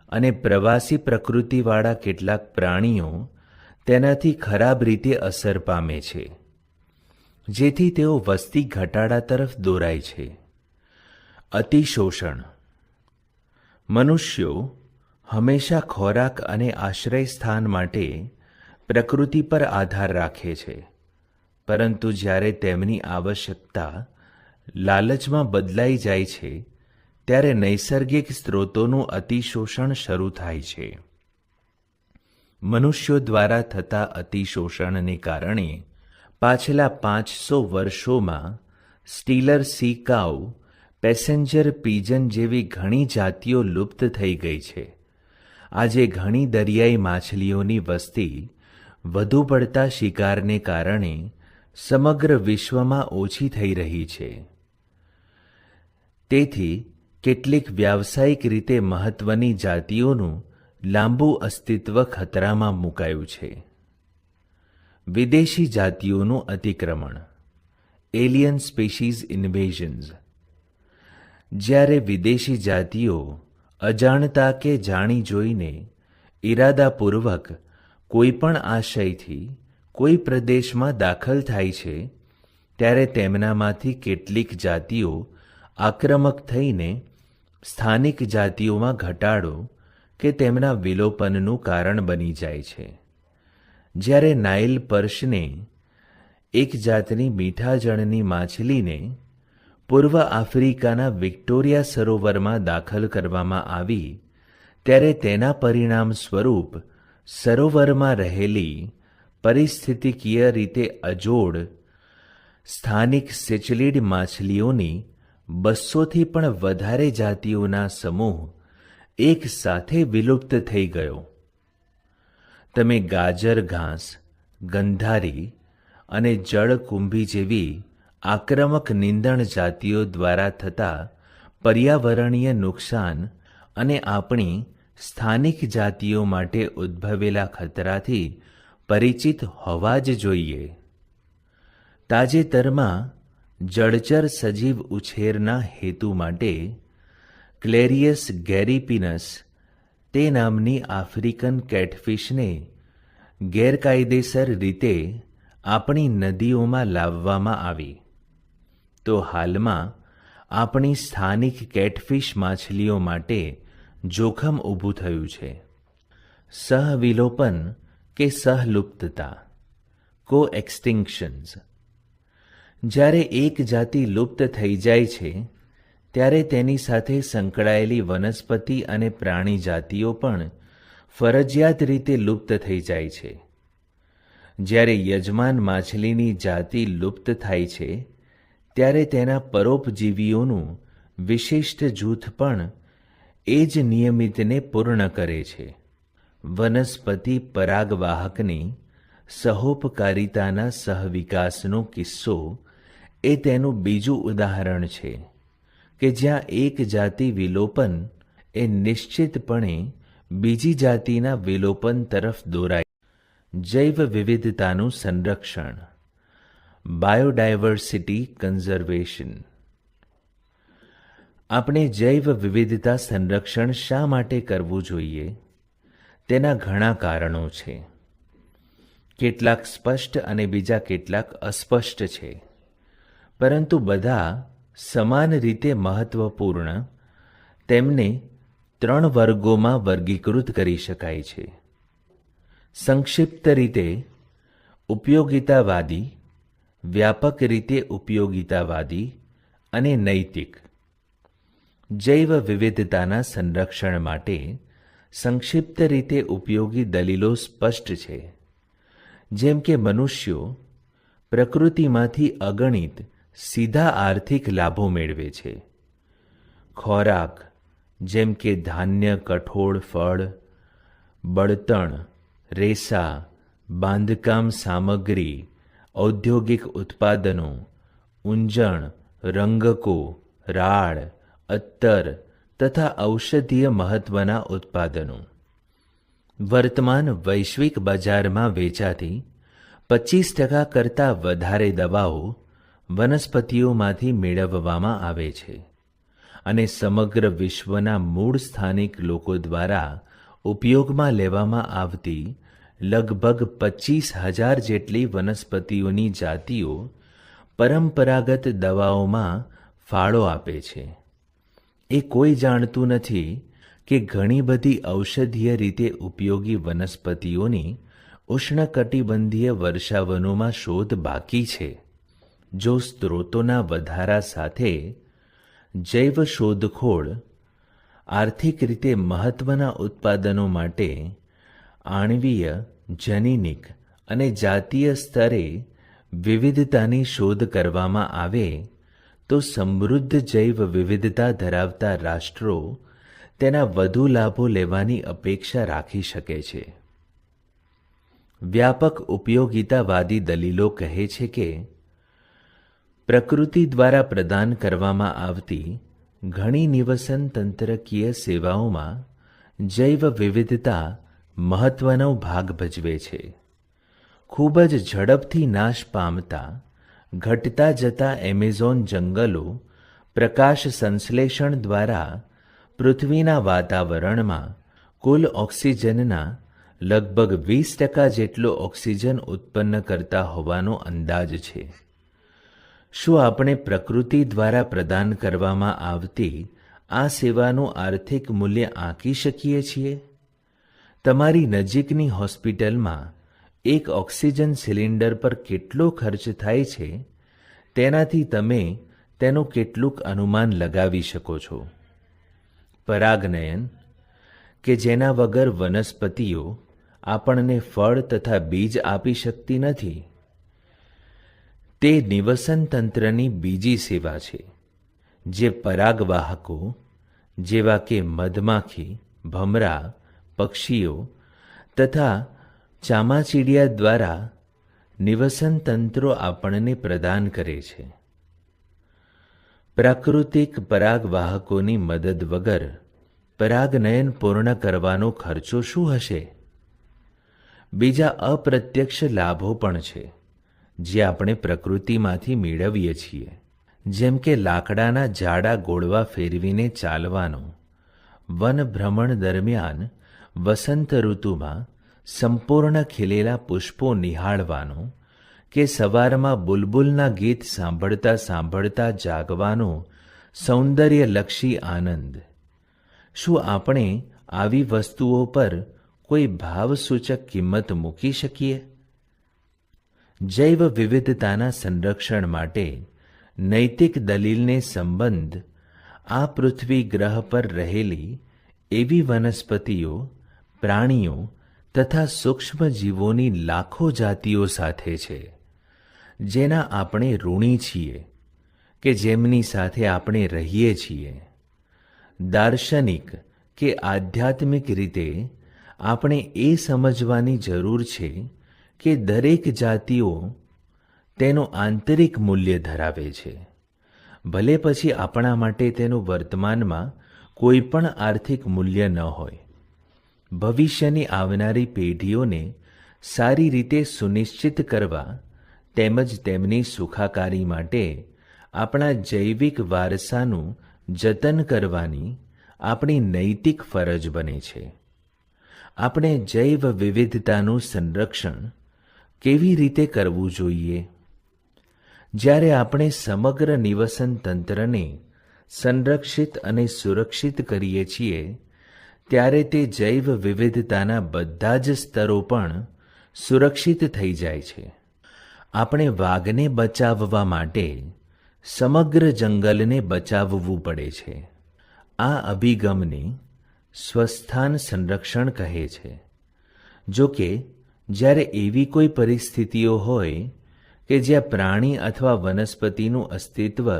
અને પ્રવાસી પ્રકૃતિવાળા કેટલાક પ્રાણીઓ તેનાથી ખરાબ રીતે અસર પામે છે, જેથી તેઓ વસ્તી ઘટાડા તરફ દોરાય છે. અતિશોષણ. મનુષ્યો હંમેશા ખોરાક અને આશ્રય સ્થાન માટે પ્રકૃતિ પર આધાર રાખે છે, પરંતુ જ્યારે તેમની આવશ્યકતા લાલચમાં બદલાઈ જાય છે ત્યારે નૈસર્ગિક સ્ત્રોતોનું અતિશોષણ શરૂ થાય છે. મનુષ્યો દ્વારા થતા અતિશોષણને કારણે પાછલા 500 વર્ષોમાં સ્ટીલર સી કાઉ, પેસેન્જર પીજન જેવી ઘણી જાતિઓ લુપ્ત થઈ ગઈ છે. આજે ઘણી દરિયાઈ માછલીઓની વસ્તી વધુ પડતા શિકારને કારણે સમગ્ર વિશ્વમાં ઓછી થઈ રહી છે. તેથી કેટલીક વ્યાવસાયિક રીતે મહત્વની જાતિઓનું લાંબુ અસ્તિત્વ ખતરામાં મુકાયું છે. વિદેશી જાતિઓનું અતિક્રમણ, એલિયન સ્પીશીઝ ઇન્વેઝન્સ. જ્યારે વિદેશી જાતિઓ અજાણતા કે જાણી જોઈને ઈરાદાપૂર્વક કોઈ પણ આશયથી કોઈ પ્રદેશમાં દાખલ થાય છે, ત્યારે તેમનામાંથી કેટલીક જાતિઓ આક્રમક થઈને સ્થાનિક જાતિઓમાં ઘટાડો કે તેમના વિલોપનનું કારણ બની જાય છે. જ્યારે નાઇલ પર્શને, એક જાતની મીઠા જળની માછલીને પૂર્વ આફ્રિકાના વિક્ટોરિયા સરોવરમાં દાખલ કરવામાં આવી, ત્યારે તેના પરિણામ સ્વરૂપ સરોવરમાં રહેલી પરિસ્થિતિકીય રીતે અજોડ સ્થાનિક સિચલિડ માછલીઓની 200થી પણ વધારે જાતિઓના સમૂહ એક સાથે વિલુપ્ત થઈ ગયો. તમે ગાજર ઘાસ, ગંધારી અને જળકુંભી જેવી આક્રમક નીંદણ જાતિઓ દ્વારા થતા પર્યાવરણીય નુકસાન અને આપણી સ્થાનિક જાતિઓ માટે ઉદ્ભવેલા ખતરાથી પરિચિત હોવા જ જોઈએ. તાજેતરમાં જળચર સજીવ ઉછેરના હેતુ માટે ક્લેરિયસ ગેરીપિનસ તે નામની આફ્રિકન કેટફિશને ગેરકાયદેસર રીતે આપણી નદીઓમાં લાવવામાં આવી. તો હાલમાં આપણી સ્થાનિક કેટફિશ માછલીઓ માટે જોખમ ઊભું થયું છે. સહવિલોપન કે સહલુપ્તતા, કો એક્સટિંક્શન્સ. જ્યારે એક જાતિ લુપ્ત થઈ જાય છે, ત્યારે તેની સાથે સંકળાયેલી વનસ્પતિ અને પ્રાણી જાતિઓ પણ ફરજિયાત રીતે લુપ્ત થઈ જાય છે. જ્યારે યજમાન માછલીની જાતિ લુપ્ત થાય છે, ત્યારે તેના પરોપજીવીઓનું વિશિષ્ટ જૂથ પણ એ જ નિયમિતને પૂર્ણ કરે છે. વનસ્પતિ પરાગવાહકની સહોપકારિતાના સહવિકાસનો કિસ્સો એ તેનું બીજું ઉદાહરણ છે કે જ્યાં એક જાતિ વિલોપન એ નિશ્ચિતપણે બીજી જાતિના વિલોપન તરફ દોરાય. જૈવ વિવિધતાનું સંરક્ષણ, બાયોડાયવર્સિટી કન્ઝર્વેશન. આપણે જૈવ વિવિધતા સંરક્ષણ શા માટે કરવું જોઈએ? તેના ઘણા કારણો છે. કેટલાક સ્પષ્ટ અને બીજા કેટલાક અસ્પષ્ટ છે, પરંતુ બધા સમાન રીતે મહત્વપૂર્ણ. તેમને 3 વર્ગોમાં વર્ગીકૃત કરી શકાય છે. સંક્ષિપ્ત રીતે ઉપયોગિતાવાદી, વ્યાપક રીતે ઉપયોગિતાવાદી અને નૈતિક. જૈવ વિવિધતાના સંરક્ષણ માટે સંક્ષિપ્ત રીતે ઉપયોગી દલીલો સ્પષ્ટ છે, જેમ કે મનુષ્યો પ્રકૃતિમાંથી અગણિત સીધા આર્થિક લાભો મેળવે છે. ખોરાક જેમ કે ધાન્ય, કઠોળ, ફળ, બળતણ, રેસા, બાંધકામ સામગ્રી, ઔદ્યોગિક ઉત્પાદનો, ઊંજણ, રંગકો, રાળ, અત્તર તથા ઔષધીય મહત્વના ઉત્પાદનો. વર્તમાન વૈશ્વિક બજારમાં વેચાતી 25% કરતાં વધારે દવાઓ વનસ્પતિઓમાંથી મેળવવામાં આવે છે અને સમગ્ર વિશ્વના મૂળ સ્થાનિક લોકો દ્વારા ઉપયોગમાં લેવામાં આવતી લગભગ 25,000 જેટલી વનસ્પતિઓની જાતિઓ પરંપરાગત દવાઓમાં ફાળો આપે છે. એ કોઈ જાણતું નથી કે ઘણી બધી ઔષધીય રીતે ઉપયોગી વનસ્પતિઓની ઉષ્ણકટિબંધીય વર્ષાવનોમાં શોધ બાકી છે. જો સ્ત્રોતોના વધારા સાથે જૈવ શોધખોળ આર્થિક રીતે મહત્વના ઉત્પાદનો માટે આણ્વીય, જનીનિક અને જાતીય સ્તરે વિવિધતાની શોધ કરવામાં આવે તો સમૃદ્ધ જૈવ વિવિધતા ધરાવતા રાષ્ટ્રો તેના વધુ લાભો લેવાની અપેક્ષા રાખી શકે છે. વ્યાપક ઉપયોગિતાવાદી દલીલો કહે છે કે પ્રકૃતિ દ્વારા પ્રદાન કરવામાં આવતી ઘણી નિવસન તંત્રકીય સેવાઓમાં જૈવ વિવિધતા મહત્વનો ભાગ ભજવે છે. ખૂબ જ ઝડપથી નાશ પામતા ઘટતા જતા એમેઝોન જંગલો પ્રકાશ સંશ્લેષણ દ્વારા પૃથ્વીના વાતાવરણમાં કુલ ઓક્સિજનના લગભગ 20% જેટલો ઓક્સિજન ઉત્પન્ન કરતા હોવાનો અંદાજ છે. શું આપણે પ્રકૃતિ દ્વારા પ્રદાન કરવામાં આવતી આ સેવાનું આર્થિક મૂલ્ય આંકી શકીએ છીએ? તમારી નજીકની હોસ્પિટલમાં એક ઓક્સિજન સિલિન્ડર પર કેટલો ખર્ચ થાય છે તેનાથી તમે તેનું કેટલુંક અનુમાન લગાવી શકો છો. પરાગનયન કે જેના વગર વનસ્પતિઓ આપણને ફળ તથા બીજ આપી શકતી નથી, તે નિવસન તંત્રની બીજી સેવા છે, જે પરાગવાહકો જેવા કે મધમાખી, ભમરા, પક્ષીઓ તથા ચામાચીડિયા દ્વારા નિવસન તંત્રો આપણને પ્રદાન કરે છે. પ્રાકૃતિક પરાગવાહકોની મદદ વગર પરાગનયન પૂર્ણ કરવાનો ખર્ચો શું હશે? બીજા અપ્રત્યક્ષ લાભો પણ છે જે આપણે પ્રકૃતિમાંથી મેળવીએ છીએ, જેમ કે લાકડાના જાડા ગોળવા ફેરવીને ચાલવાનો, વન ભ્રમણ દરમિયાન વસંત ઋતુમાં સંપૂર્ણ ખીલેલા પુષ્પો નિહાળવાનો કે સવારમાં બુલબુલના ગીત સાંભળતા સાંભળતા જાગવાનો સૌંદર્યલક્ષી આનંદ. શું આપણે આવી વસ્તુઓ પર કોઈ ભાવસૂચક કિંમત મૂકી શકીએ? જૈવ વિવિધતાના સંરક્ષણ માટે નૈતિક દલીલને સંબંધ આ પૃથ્વી ગ્રહ પર રહેલી એવી વનસ્પતિઓ, પ્રાણીઓ તથા સૂક્ષ્મ જીવોની લાખો જાતિઓ સાથે છે જેના આપણે ઋણી છીએ કે જેમની સાથે આપણે રહીએ છીએ. દાર્શનિક કે આધ્યાત્મિક રીતે આપણે એ સમજવાની જરૂર છે કે દરેક જાતિઓ તેનું આંતરિક મૂલ્ય ધરાવે છે, ભલે પછી આપણા માટે તેનું વર્તમાનમાં કોઈ પણ આર્થિક મૂલ્ય ન હોય. ભવિષ્યની આવનારી પેઢીઓને સારી રીતે સુનિશ્ચિત કરવા તેમજ તેમની સુખાકારી માટે આપણા જૈવિક વારસાનું જતન કરવાની આપણી નૈતિક ફરજ બને છે. આપણે જૈવ વિવિધતાનું સંરક્ષણ કેવી રીતે કરવું જોઈએ? જ્યારે આપણે સમગ્ર નિવસન તંત્રને સંરક્ષિત અને સુરક્ષિત કરીએ છીએ ત્યારે તે જૈવ વિવિધતાના બધા જ સ્તરો પણ સુરક્ષિત થઈ જાય છે. આપણે વાઘને બચાવવા માટે સમગ્ર જંગલને બચાવવું પડે છે. આ અભિગમને સ્વસ્થાન સંરક્ષણ કહે છે. જો કે જ્યારે એવી કોઈ પરિસ્થિતિઓ હોય કે જ્યાં પ્રાણી અથવા વનસ્પતિનું અસ્તિત્વ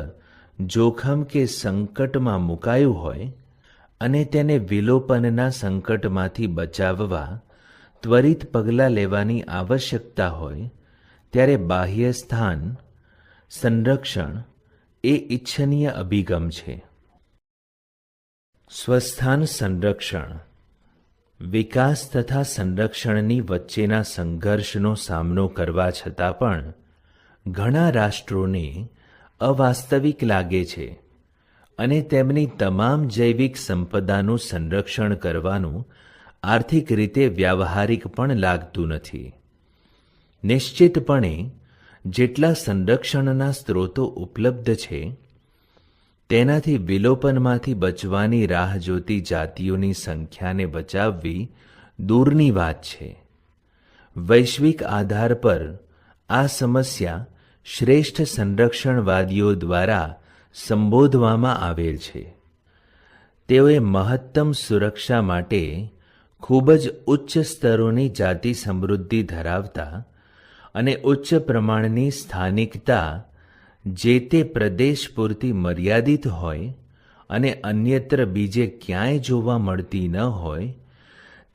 જોખમ કે સંકટમાં મુકાયું હોય અને તેને વિલોપનના સંકટમાંથી બચાવવા ત્વરિત પગલાં લેવાની આવશ્યકતા હોય ત્યારે બાહ્ય સ્થાન સંરક્ષણ એ ઇચ્છનીય અભિગમ છે. સ્વસ્થાન સંરક્ષણ વિકાસ તથા સંરક્ષણની વચ્ચેના સંઘર્ષનો સામનો કરવા છતાં પણ ઘણા રાષ્ટ્રોને અવાસ્તવિક લાગે છે અને તેમની તમામ જૈવિક સંપદાનું સંરક્ષણ કરવાનું આર્થિક રીતે વ્યાવહારિક પણ લાગતું નથી. નિશ્ચિતપણે જેટલા સંરક્ષણના સ્ત્રોતો ઉપલબ્ધ છે તેનાથી વિલોપનમાંથી બચવાની રાહ જોતી જાતિઓની સંખ્યાને બચાવવી દૂરની વાત છે. વૈશ્વિક આધાર પર આ સમસ્યા શ્રેષ્ઠ સંરક્ષણવાદીઓ દ્વારા સંબોધવામાં આવેલ છે. તેઓએ મહત્તમ સુરક્ષા માટે ખૂબ જ ઉચ્ચ સ્તરોની જાતિ સમૃદ્ધિ ધરાવતા અને ઉચ્ચ પ્રમાણની સ્થાનિકતા જે તે પ્રદેશ પૂરતી મર્યાદિત હોય અને અન્યત્ર બીજે ક્યાંય જોવા મળતી ન હોય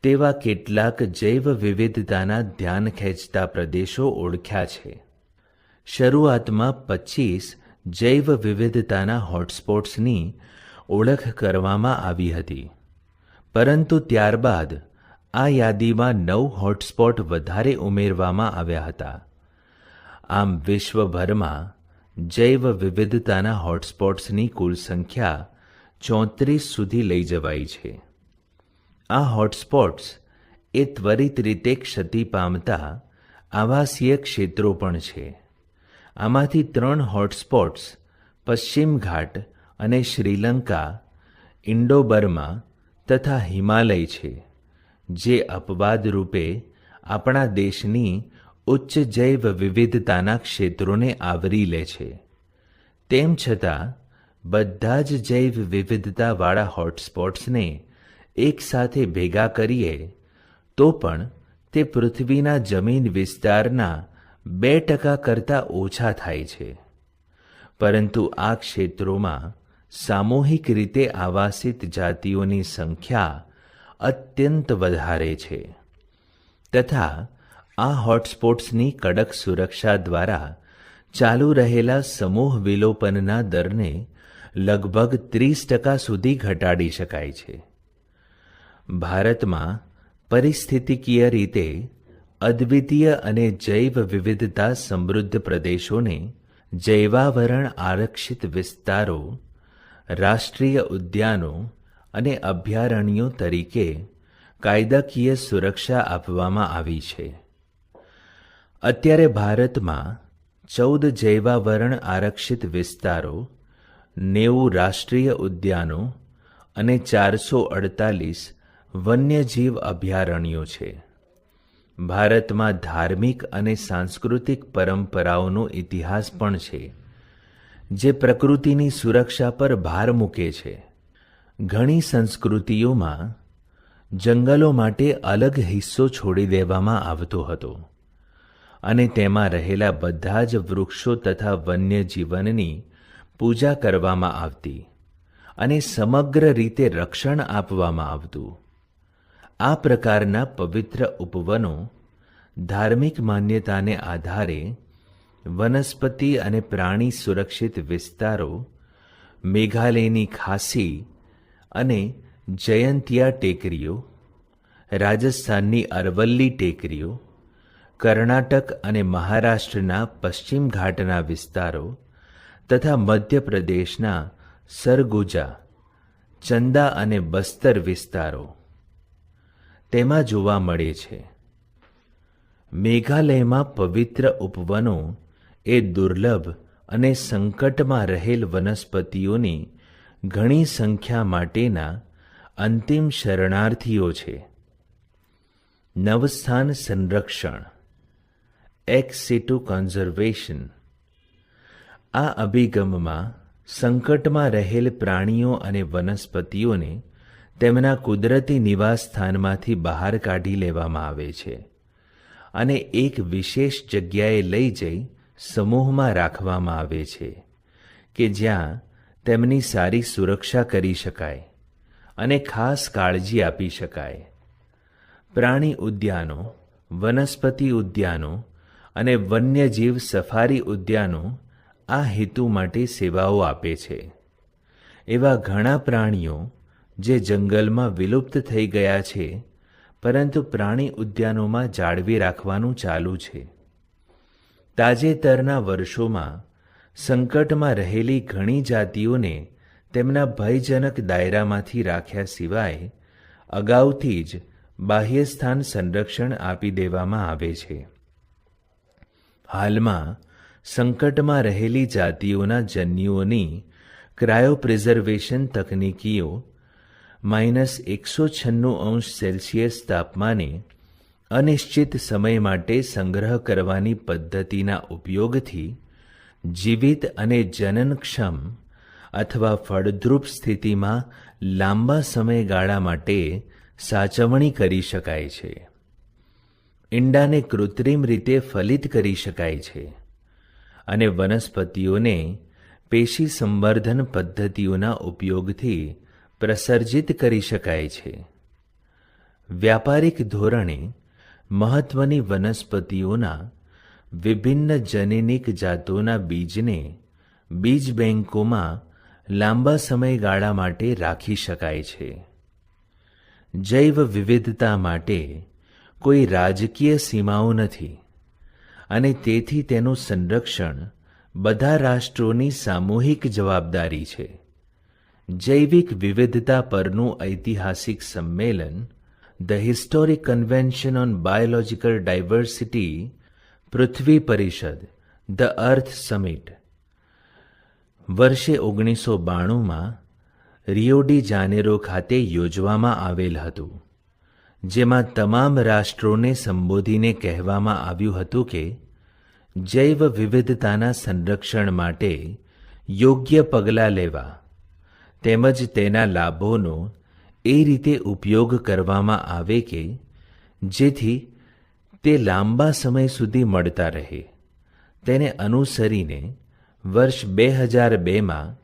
તેવા કેટલાક જૈવ વિવિધતાના ધ્યાન ખેંચતા પ્રદેશો ઓળખ્યા છે. શરૂઆતમાં 25 જૈવ વિવિધતાના હોટસ્પોટ્સની ઓળખ કરવામાં આવી હતી, પરંતુ ત્યારબાદ આ યાદીમાં 9 હોટસ્પોટ વધારે ઉમેરવામાં આવ્યા હતા. આમ વિશ્વભરમાં જૈવ વિવિધતાના હોટસ્પોટ્સની કુલ સંખ્યા 34 સુધી લઈ જવાઈ છે. આ હોટસ્પોટ્સ એ ત્વરિત રીતે ક્ષતિ પામતા આવાસીય ક્ષેત્રો પણ છે. આમાંથી 3 હોટસ્પોટ્સ પશ્ચિમ ઘાટ અને શ્રીલંકા, ઇન્ડો બર્મા તથા હિમાલય છે, જે અપવાદ રૂપે આપણા દેશની ઉચ્ચ જૈવ વિવિધતાના ક્ષેત્રોને આવરી લે છે. તેમ છતાં બધા જ જૈવ વિવિધતાવાળા હોટસ્પોટ્સને એકસાથે ભેગા કરીએ તો પણ તે પૃથ્વીના જમીન વિસ્તારના 2% કરતાં ઓછા થાય છે. પરંતુ આ ક્ષેત્રોમાં સામૂહિક રીતે આવાસિત જાતિઓની સંખ્યા અત્યંત વધારે છે તથા આ હોટસ્પોટ્સની કડક સુરક્ષા દ્વારા ચાલુ રહેલા સમૂહ વિલોપનના દરને લગભગ 30% સુધી ઘટાડી શકાય છે. ભારતમાં પરિસ્થિતિકીય રીતે અદ્વિતીય અને જૈવ વિવિધતા સમૃદ્ધ પ્રદેશોને જૈવાવરણ આરક્ષિત વિસ્તારો, રાષ્ટ્રીય ઉદ્યાનો અને અભયારણ્યો તરીકે કાયદાકીય સુરક્ષા આપવામાં આવી છે. અત્યારે ભારતમાં 14 જૈવાવરણ આરક્ષિત વિસ્તારો, 90 રાષ્ટ્રીય ઉદ્યાનો અને 448 વન્યજીવ અભયારણ્યો છે. ભારતમાં ધાર્મિક અને સાંસ્કૃતિક પરંપરાઓનો ઇતિહાસ પણ છે, જે પ્રકૃતિની સુરક્ષા પર ભાર મૂકે છે. ઘણી સંસ્કૃતિઓમાં જંગલો માટે અલગ હિસ્સો છોડી દેવામાં આવતો હતો અને તેમાં રહેલા બધા જ વૃક્ષો તથા વન્યજીવનની પૂજા કરવામાં આવતી અને સમગ્ર રીતે રક્ષણ આપવામાં આવતું. આ પ્રકારના પવિત્ર ઉપવનો ધાર્મિક માન્યતાને આધારે વનસ્પતિ અને પ્રાણી સુરક્ષિત વિસ્તારો, મેઘાલયની ખાસી અને જયંતિયા ટેકરીઓ, રાજસ્થાનની અરવલ્લી ટેકરીઓ, કર્ણાટક અને મહારાષ્ટ્રના પશ્ચિમ ઘાટના વિસ્તારો તથા મધ્યપ્રદેશના સરગુજા, ચંદા અને બસ્તર વિસ્તારો તેમાં જોવા મળે છે. મેઘાલયમાં પવિત્ર ઉપવનો એ દુર્લભ અને સંકટમાં રહેલ વનસ્પતિઓની ઘણી સંખ્યા માટેના અંતિમ શરણાર્થીઓ છે. નવસ્થાન સંરક્ષણ, એક્સ સિટુ કન્ઝર્વેશન. આ અભિગમમાં સંકટમાં રહેલ પ્રાણીઓ અને વનસ્પતિઓને તેમના કુદરતી નિવાસસ્થાનમાંથી બહાર કાઢી લેવામાં આવે છે અને એક વિશેષ જગ્યાએ લઈ જઈ સમૂહમાં રાખવામાં આવે છે કે જ્યાં તેમની સારી સુરક્ષા કરી શકાય અને ખાસ કાળજી આપી શકાય. પ્રાણી ઉદ્યાનો, વનસ્પતિ ઉદ્યાનો અને વન્યજીવ સફારી ઉદ્યાનો આ હેતુ માટે સેવાઓ આપે છે. એવા ઘણા પ્રાણીઓ જે જંગલમાં વિલુપ્ત થઈ ગયા છે, પરંતુ પ્રાણી ઉદ્યાનોમાં જાળવી રાખવાનું ચાલુ છે. તાજેતરના વર્ષોમાં સંકટમાં રહેલી ઘણી જાતિઓને તેમના ભયજનક દાયરામાંથી રાખ્યા સિવાય અગાઉથી જ બાહ્યસ્થાન સંરક્ષણ આપી દેવામાં આવે છે. હાલમાં સંકટમાં રહેલી જાતિઓના જન્યુઓની ક્રાયોપ્રિઝર્વેશન તકનીકીઓ -196° તાપમાને અનિશ્ચિત સમય માટે સંગ્રહ કરવાની પદ્ધતિના ઉપયોગથી જીવિત અને જનનક્ષમ અથવા ફળદ્રુપ સ્થિતિમાં લાંબા સમયગાળા માટે સાચવણી કરી શકાય છે. ઈંડાને કૃત્રિમ રીતે ફલિત કરી શકાય છે. અને વનસ્પતિઓને પેશી સંવર્ધન પદ્ધતિઓના ઉપયોગથી પ્રસર્જિત કરી શકાય છે. વ્યાપારિક ધોરણે મહત્વની વનસ્પતિઓના વિભિન્ન જનીનિક જાતોના બીજને બીજ બેંકોમાં લાંબા સમયગાળા માટે રાખી શકાય છે. જૈવ વિવિધતા માટે કોઈ રાજકીય સીમાઓ નથી અને તેથી તેનું સંરક્ષણ બધા રાષ્ટ્રોની સામૂહિક જવાબદારી છે. જૈવિક વિવિધતા પરનું ઐતિહાસિક સંમેલન the historic convention on biological diversity પૃથ્વી પરિષદ ધ અર્થ સમિટ વર્ષે 1992માં રિયો ડી જાનેરો ખાતે યોજવામાં આવેલ હતું, જેમાં તમામ રાષ્ટ્રોને સંબોધીને કહેવામાં આવ્યું હતું કે જૈવ વિવિધતાના સંરક્ષણ માટે યોગ્ય પગલાં લેવા તેમજ તેના લાભોનો એ રીતે ઉપયોગ કરવામાં આવે કે જેથી તે લાંબા સમય સુધી મળતા રહે. તેને અનુસરીને વર્ષ 2002માં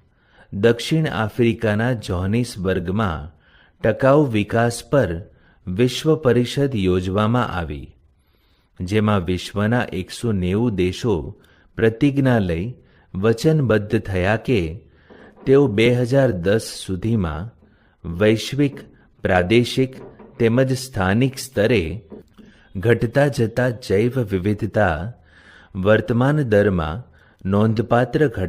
દક્ષિણ આફ્રિકાના જોહાનિસબર્ગમાં ટકાઉ વિકાસ પર વિશ્વ પરિષદ યોજવામાં આવી, જેમાં વિશ્વના 190 દેશો પ્રતિજ્ઞા લઈ વચનબદ્ધ થયા કે તેઓ 2010 સુધીમાં વૈશ્વિક, પ્રાદેશિક તેમજ સ્થાનિક સ્તરે ઘટતા જતા જૈવ વિવિધતા વર્તમાન દરમાં નોંધપાત્ર ઘટાડો